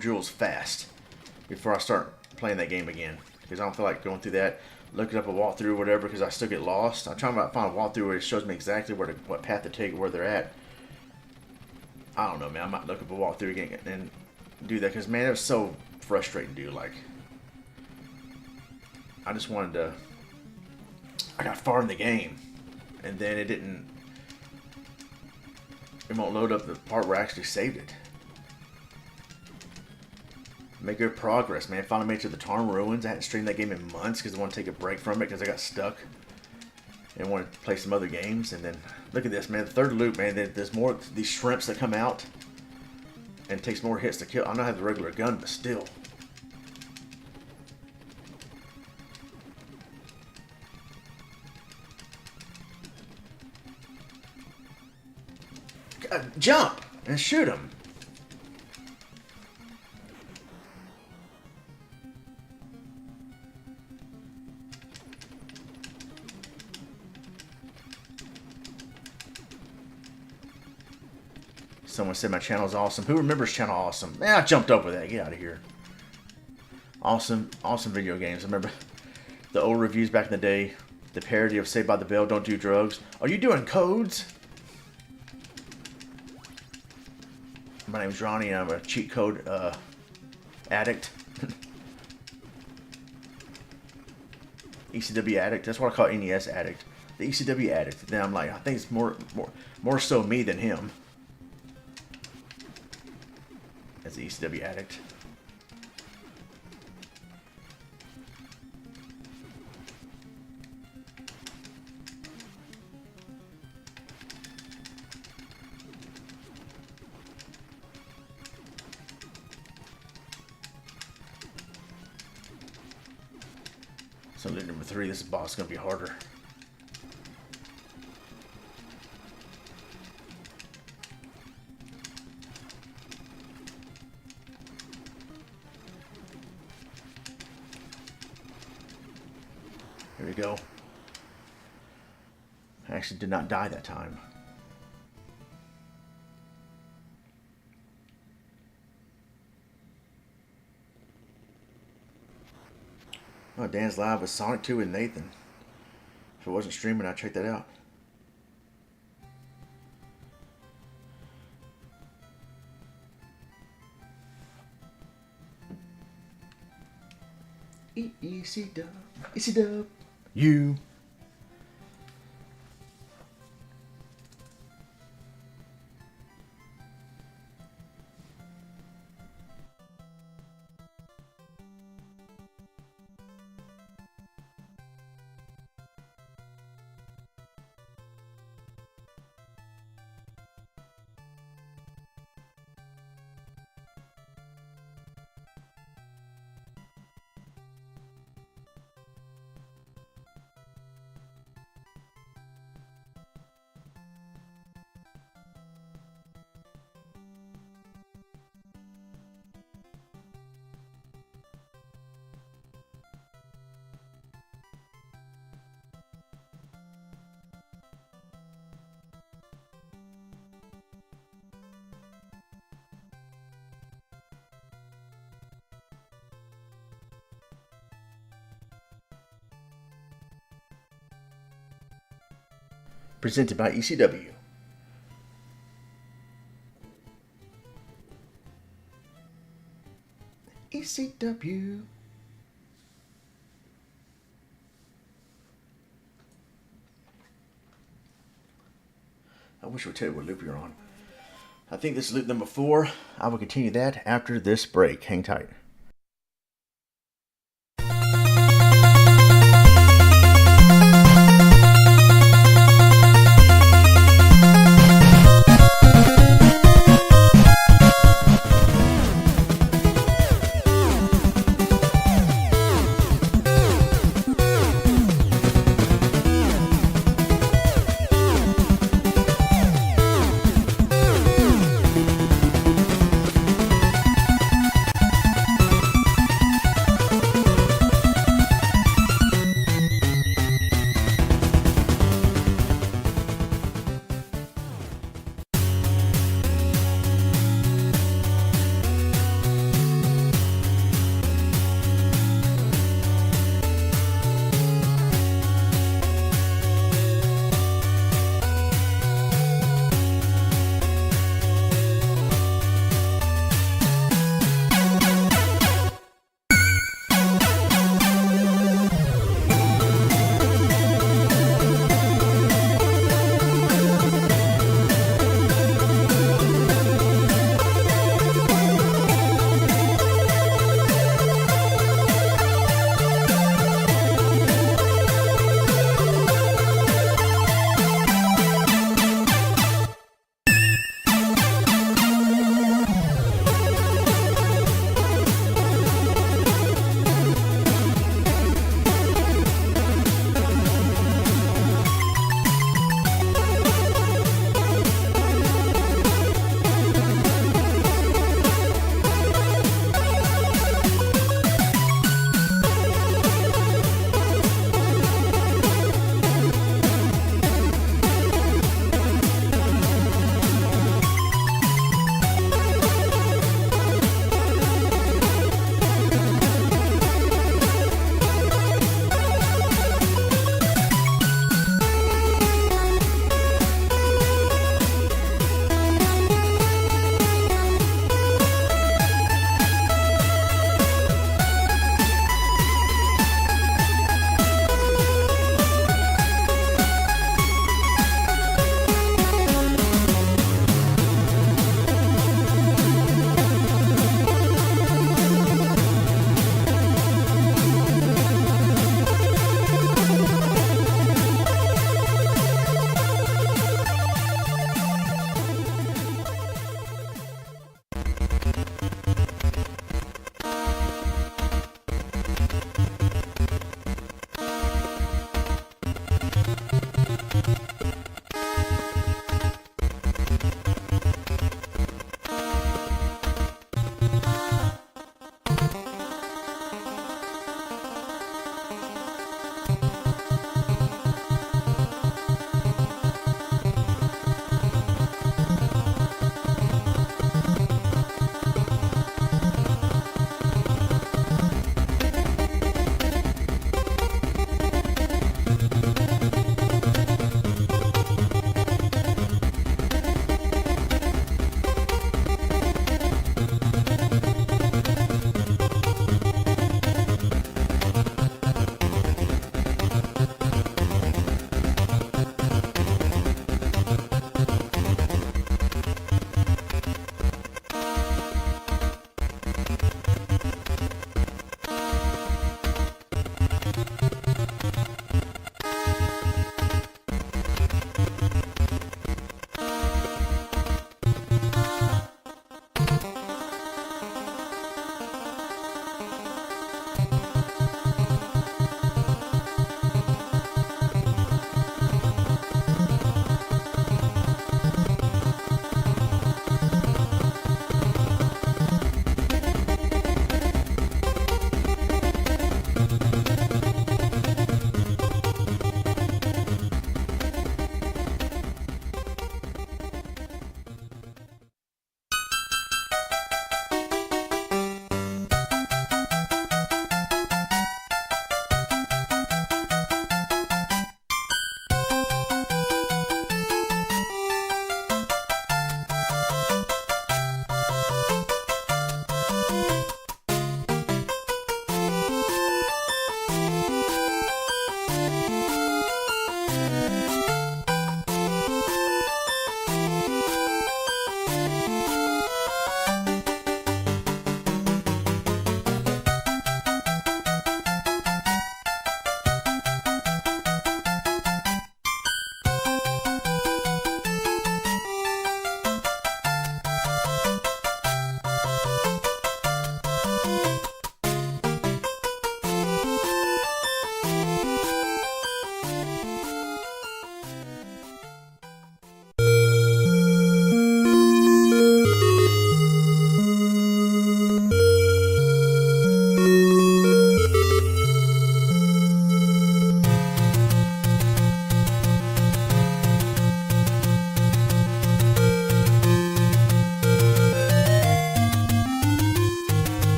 jewels fast before I start playing that game again. Because I don't feel like going through that, looking up a walkthrough or whatever, because I still get lost. I'm trying to find a walkthrough where it shows me exactly what path to take, where they're at. I don't know, man. I might look up a walkthrough again and do that, because, man, it was so frustrating, dude. Like, I just wanted to... I got far in the game, and then it won't load up the part where I actually saved it. Make good progress, man. Finally made it to the Tarn Ruins. I hadn't streamed that game in months because I wanted to take a break from it because I got stuck and wanted to play some other games. And then, look at this, man. The third loop, man. There's more of these shrimps that come out. and it takes more hits to kill. I know I have the regular gun, but still. God, jump and shoot him. Someone said my channel is awesome. Who remembers channel awesome? Man, I jumped over that. Get out of here. Awesome video games. I remember the old reviews back in the day. The parody of Saved by the Bell, Don't Do Drugs. Are you doing codes? My name's Ronnie and I'm a cheat code addict. ECW addict. That's what I call NES addict. The ECW addict. Then I'm like, I think it's more so me than him. As the ECW addict. So loot number 3, this boss is going to be harder. Here we go. I actually did not die that time. Oh, Dan's live with Sonic 2 and Nathan. If it wasn't streaming, I'd check that out. ECW, you. Presented by ECW. ECW. I wish I would tell you what loop you're on. I think this is loop number 4. I will continue that after this break. Hang tight.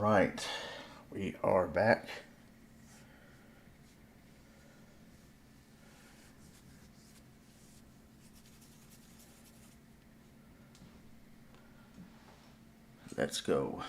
right, we are back. Let's go.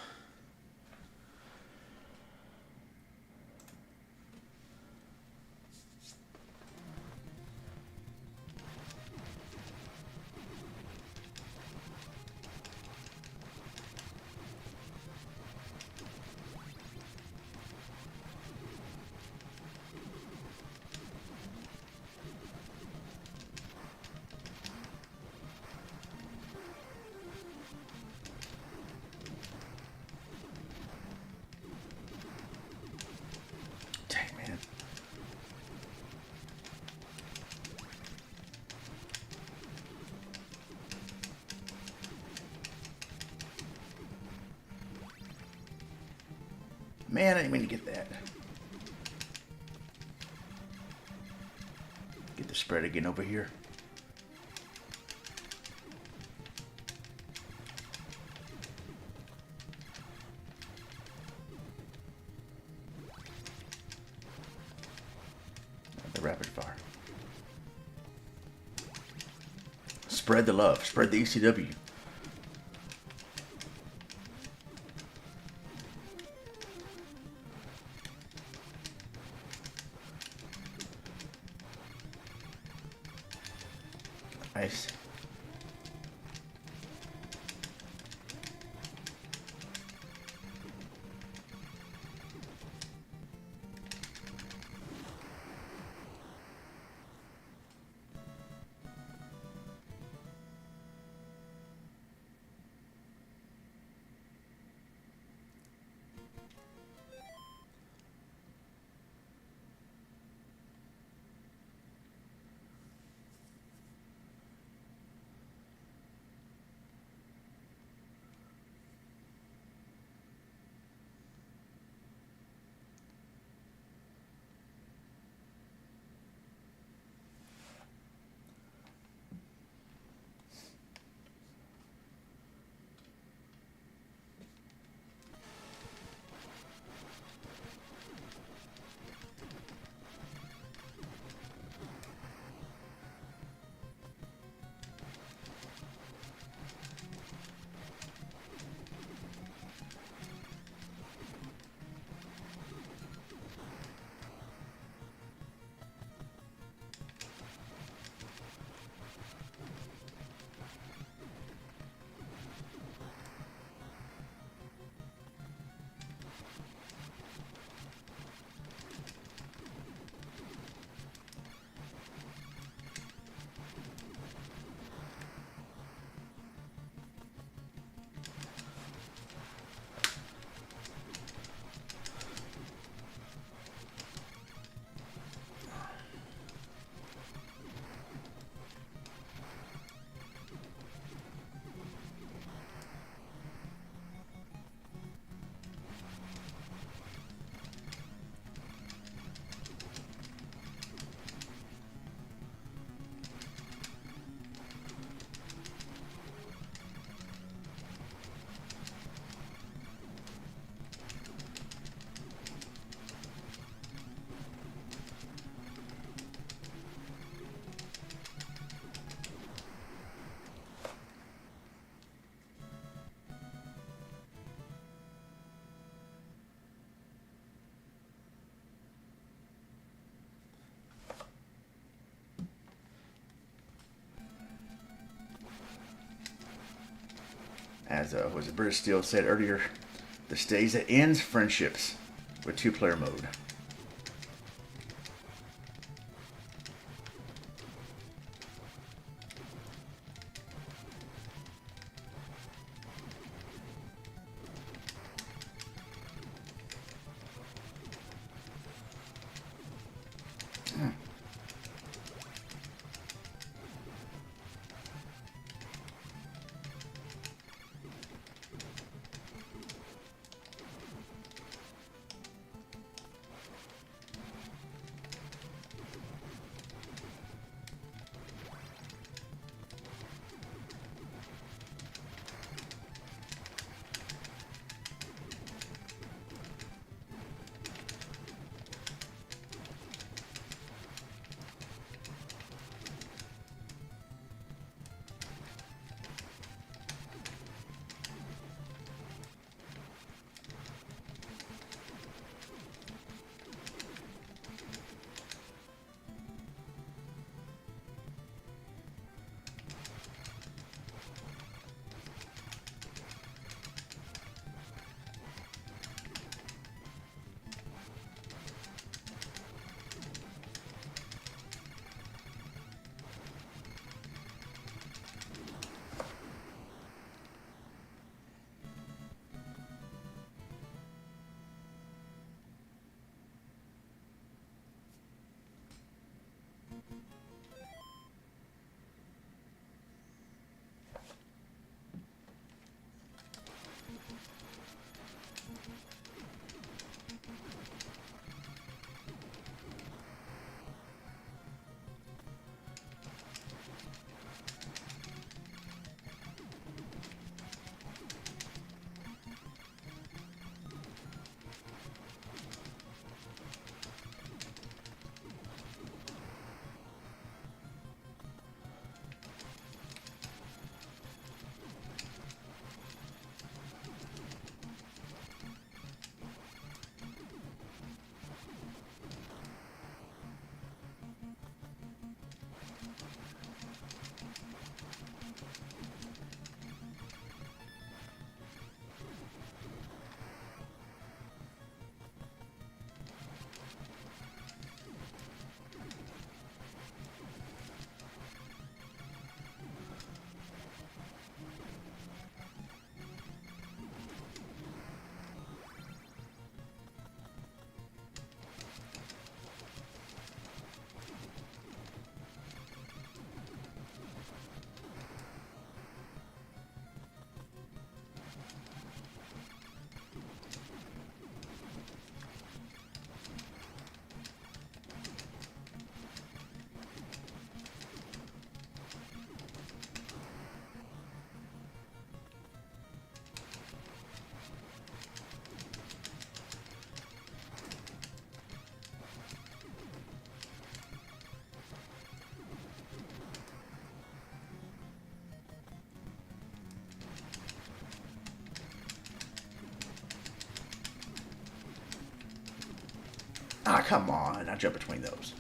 Man, I didn't mean to get that. Get the spread again over here. The rapid fire. Spread the love. Spread the ECW. Nice. As was it British Steel said earlier, the stage that ends friendships with two-player mode. Ah, come on. I jump between those.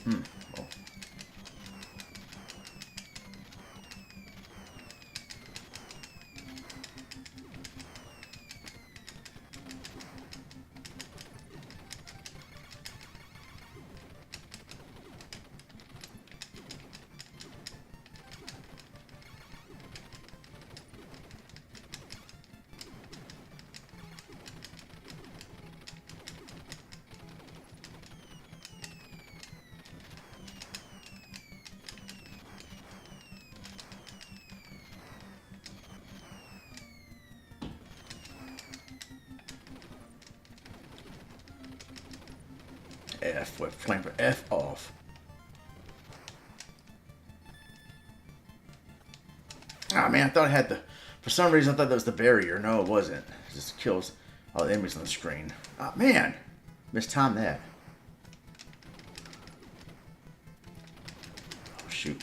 Oh. F with flamethrower. F off. Ah, man, I thought I had the... For some reason, I thought that was the barrier. No, it wasn't. It just kills all the enemies on the screen. Ah, man. Mistimed that. Oh, shoot.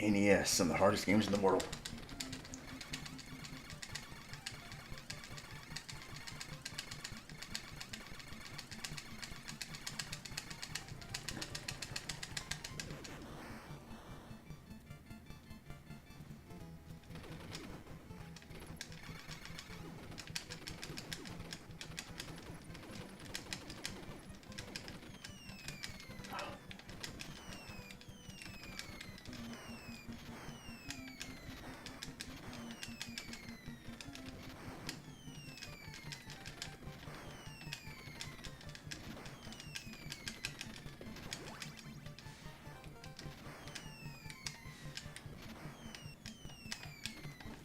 NES, some of the hardest games in the world.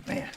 Man.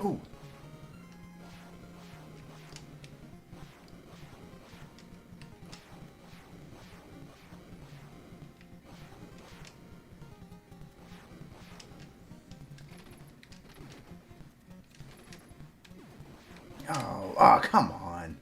Ooh. Oh, come on.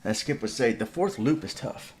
As Skip would say, the fourth loop is tough.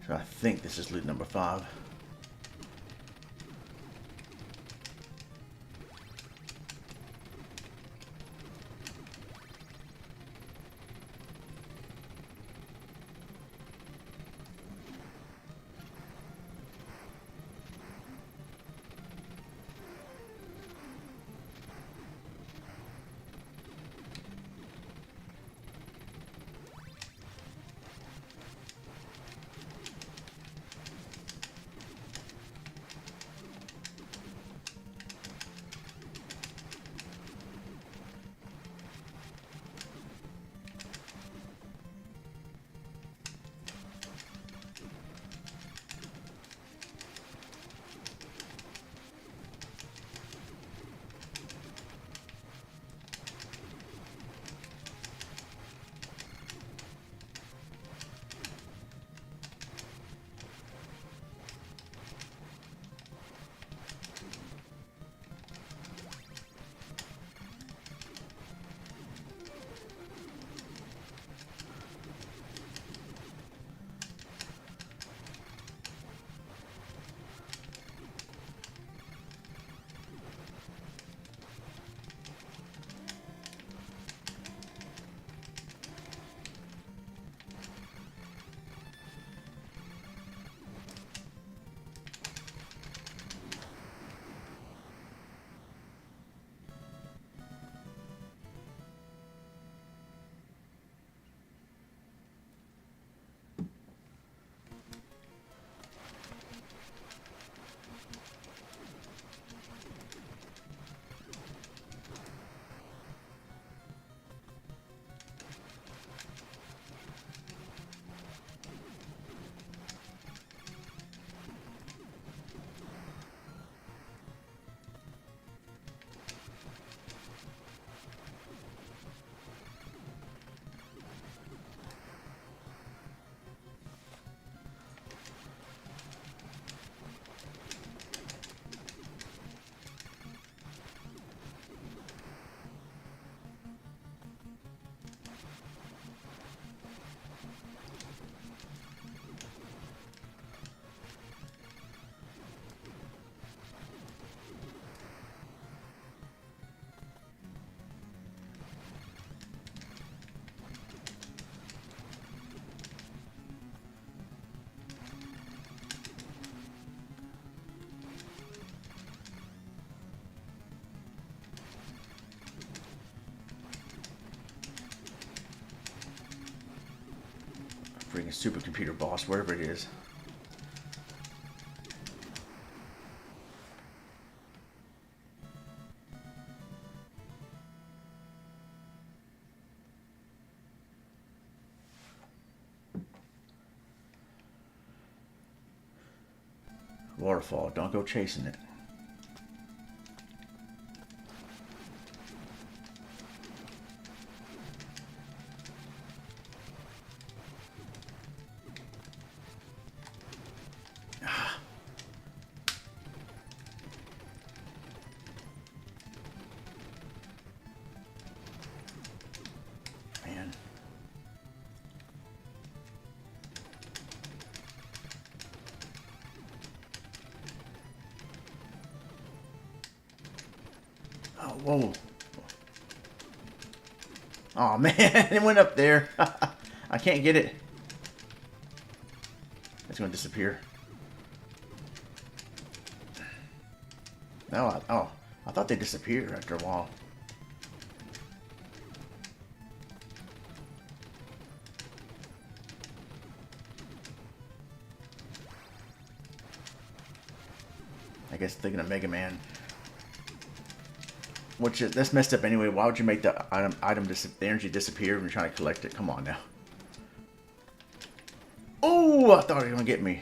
So I think this is loop number 5. Freaking supercomputer boss, wherever it is. Waterfall. Don't go chasing it. Man. Oh, whoa. Oh, man. It went up there. I can't get it. It's going to disappear. No, I thought they disappeared after a while. I guess thinking of Mega Man. Which is, that's messed up anyway. Why would you make the the energy disappear when you're trying to collect it? Come on now. Oh, I thought it was going to get me.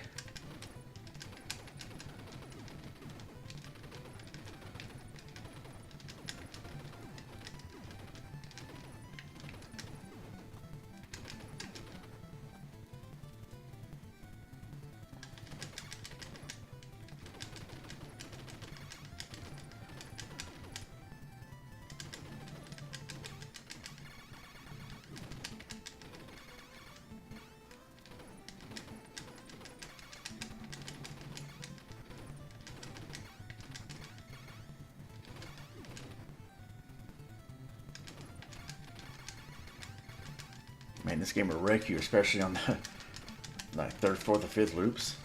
Man, this game will wreck you, especially on the like third, fourth, or fifth loops.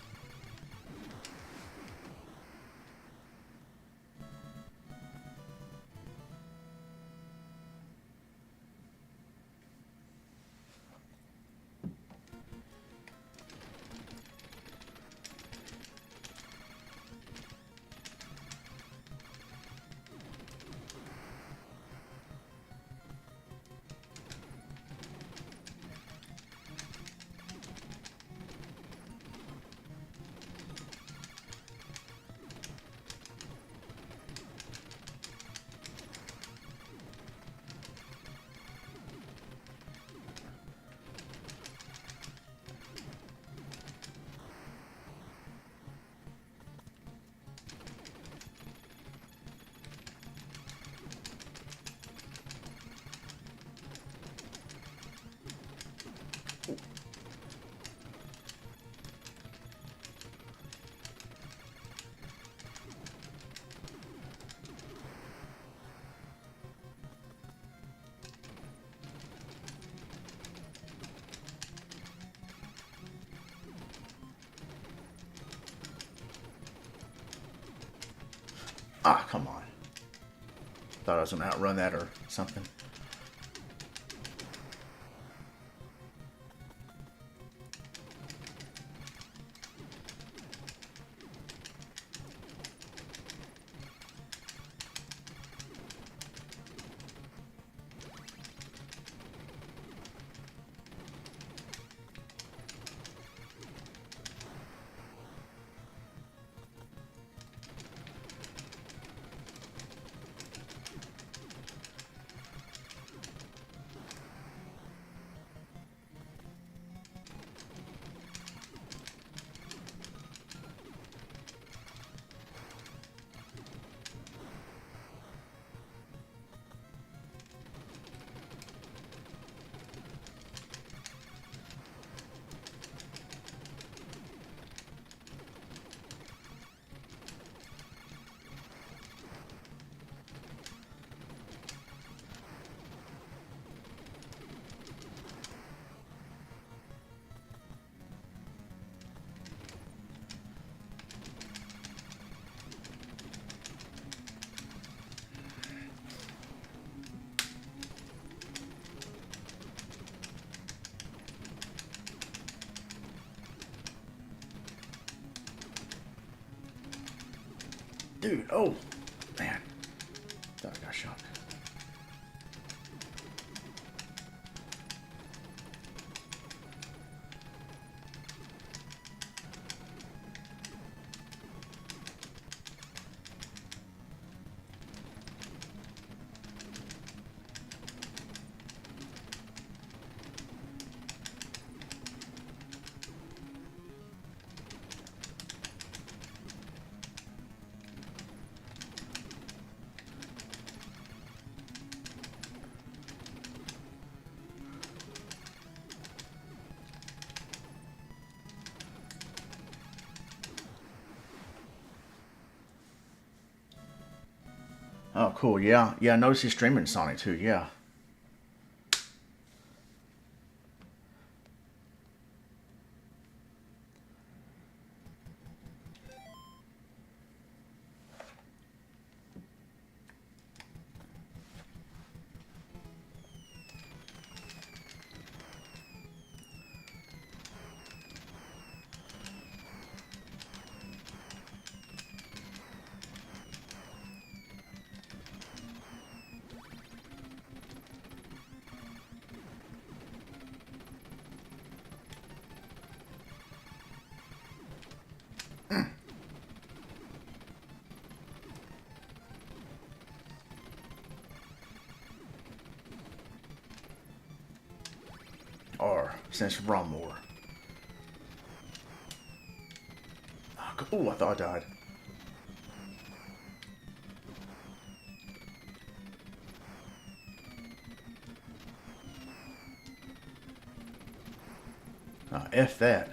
Ah, come on. Thought I was going to outrun that or something. Dude, oh, man. Thought I got shot. Oh, cool. Yeah, yeah. I noticed he's streaming Sonic too. Yeah. R stands for Ronmower. Oh, I thought I died. F that.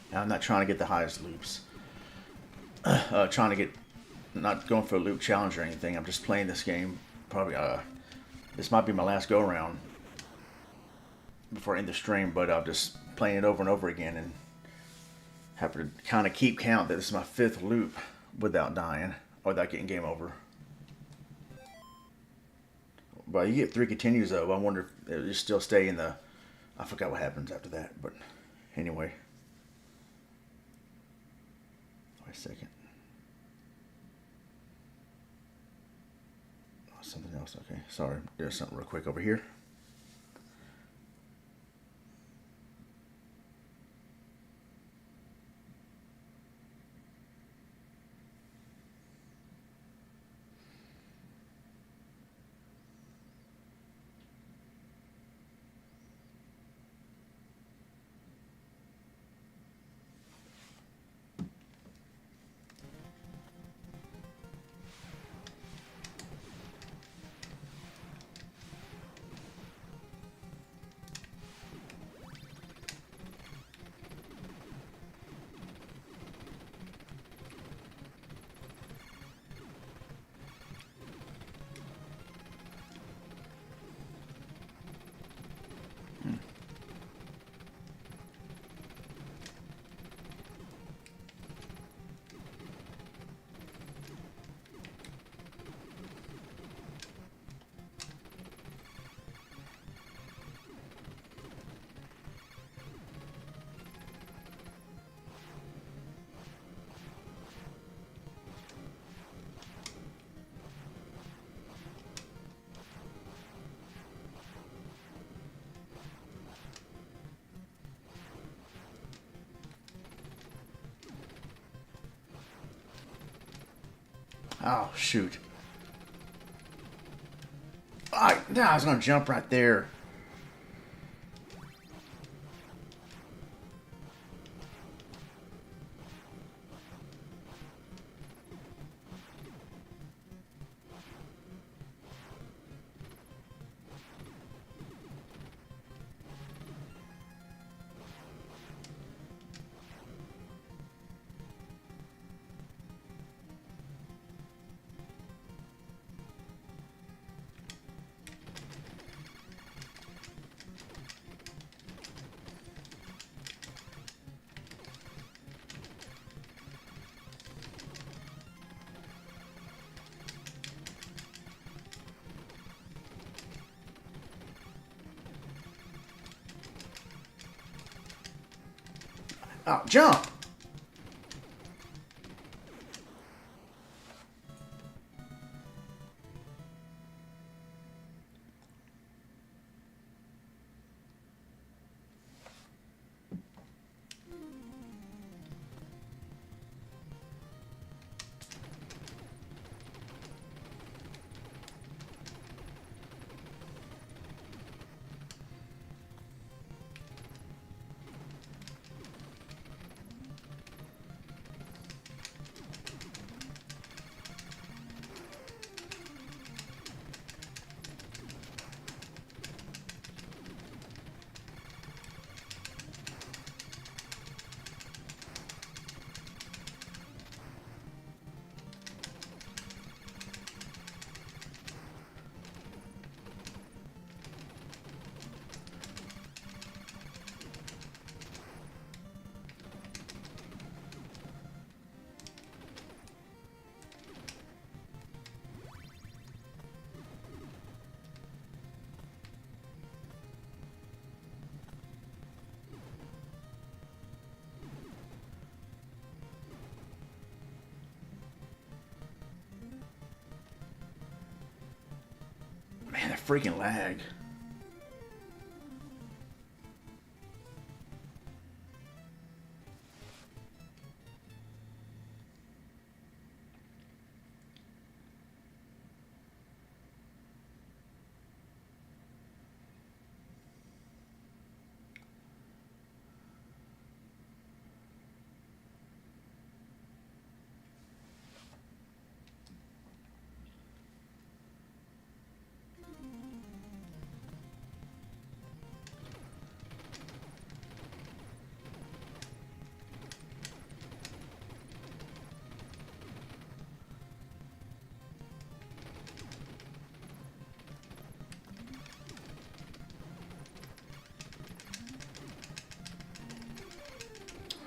Now, I'm not trying to get the highest loops. Trying to get, not going for a loop challenge or anything. I'm just playing this game. Probably, this might be my last go around before I end the stream, but I'm just playing it over and over again and have to kind of keep count that this is my 5th loop without dying or without getting game over. But you get 3 continues though. I wonder if it just still stay in the. I forgot what happens after that, but anyway. Wait a second. Oh, something else. Okay, sorry. There's something real quick over here. Oh, shoot. I was going to jump right there. Oh, jump! Man, that freaking lag.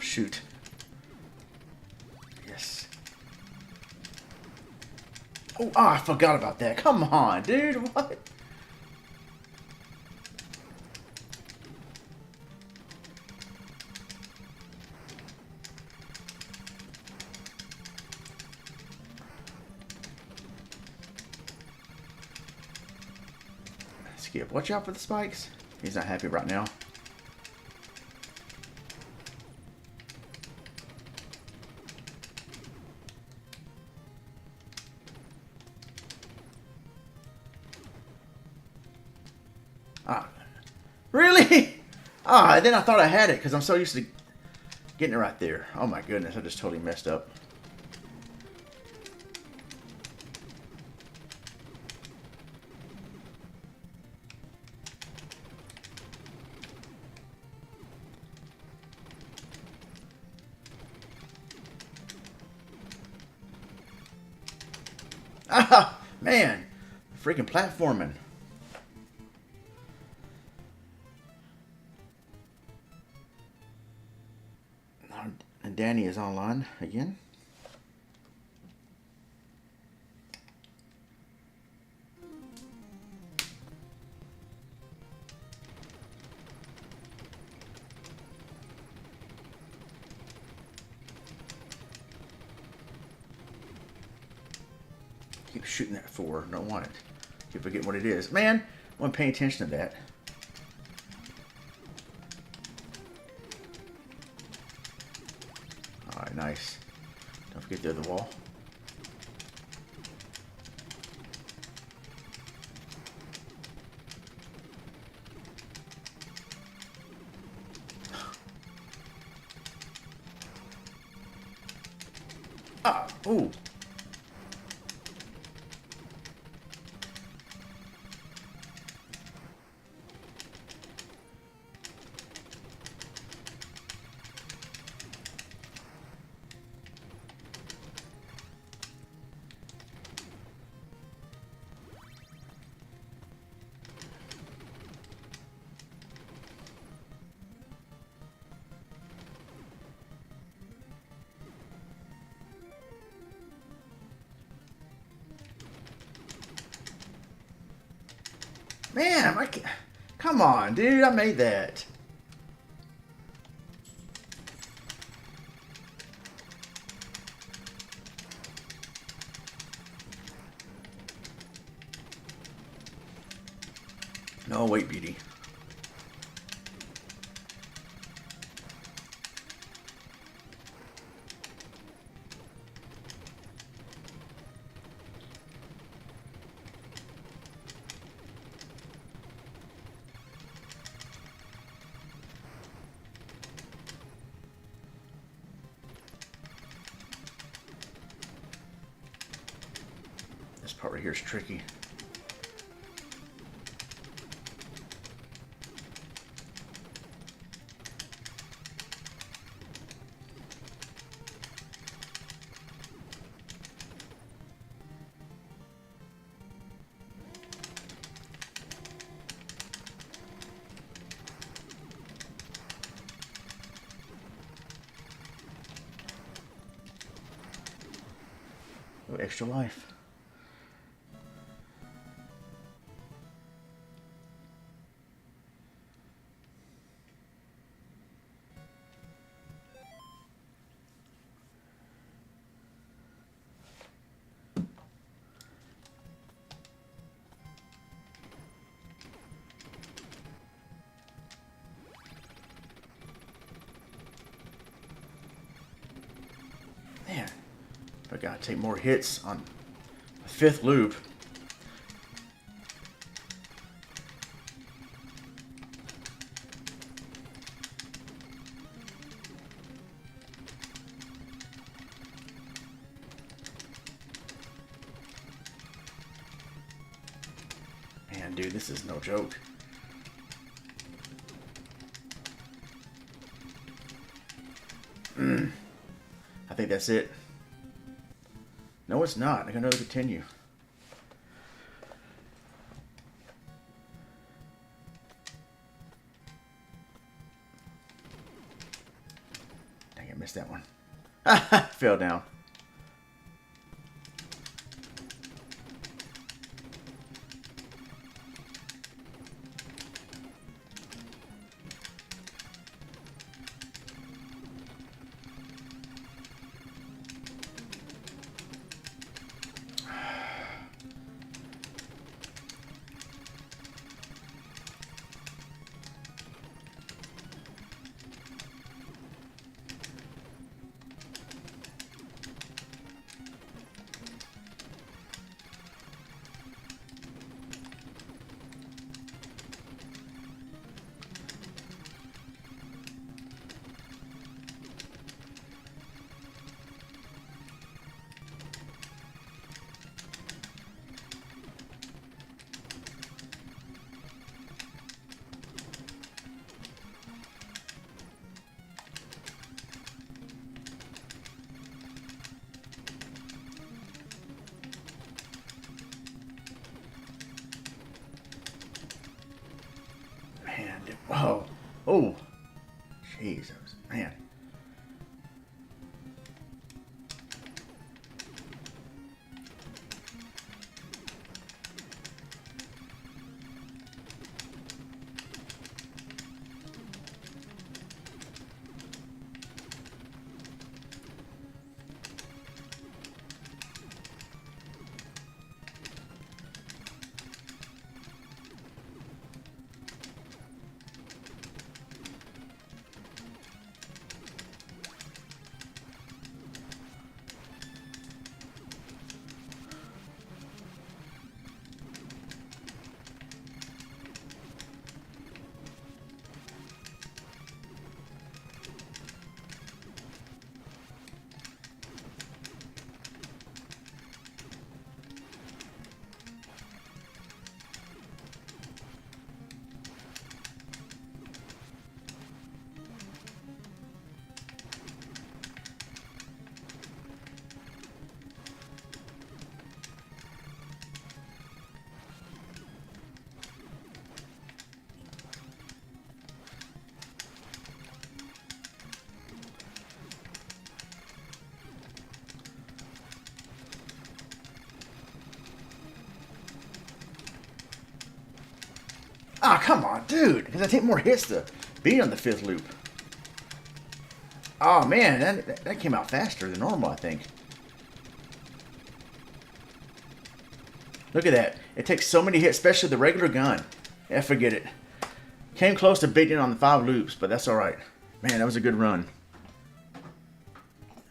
Shoot. Yes. Oh, I forgot about that. Come on, dude. What? Skip. Watch out for the spikes. He's not happy right now. Really? Then I thought I had it because I'm so used to getting it right there. Oh my goodness, I just totally messed up. Man, freaking platforming. And Danny is online again. Keep shooting that for. Don't want it. Keep forgetting what it is. Man, I wasn't paying attention to that. Alright, nice. Don't forget the other wall. Ooh. Man, I can't. Come on, dude. I made that. No, wait, Beauty. This part right here is tricky. Oh, extra life. Man, I gotta take more hits on the 5th loop. Man, dude, this is no joke. I think that's it. No, it's not. I got another continue. Dang, I missed that one. Fell down. Man, dude. Whoa. Oh. Jesus, man. Ah, come on, dude. Because I take more hits to beat on the 5th loop. Oh, man. That came out faster than normal, I think. Look at that. It takes so many hits, especially the regular gun. Yeah, forget it. Came close to beating on the 5 loops, but that's alright. Man, that was a good run.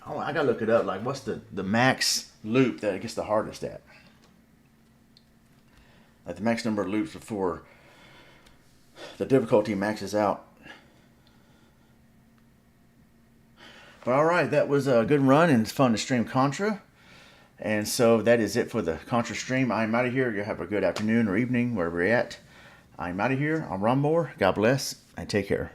Oh, I gotta look it up. Like, what's the max loop that it gets the hardest at? Like the max number of loops before the difficulty maxes out. But alright, that was a good run and it's fun to stream Contra. And so that is it for the Contra stream. I'm out of here. You have a good afternoon or evening, wherever you're at. I'm out of here. I'm Ronmower. God bless and take care.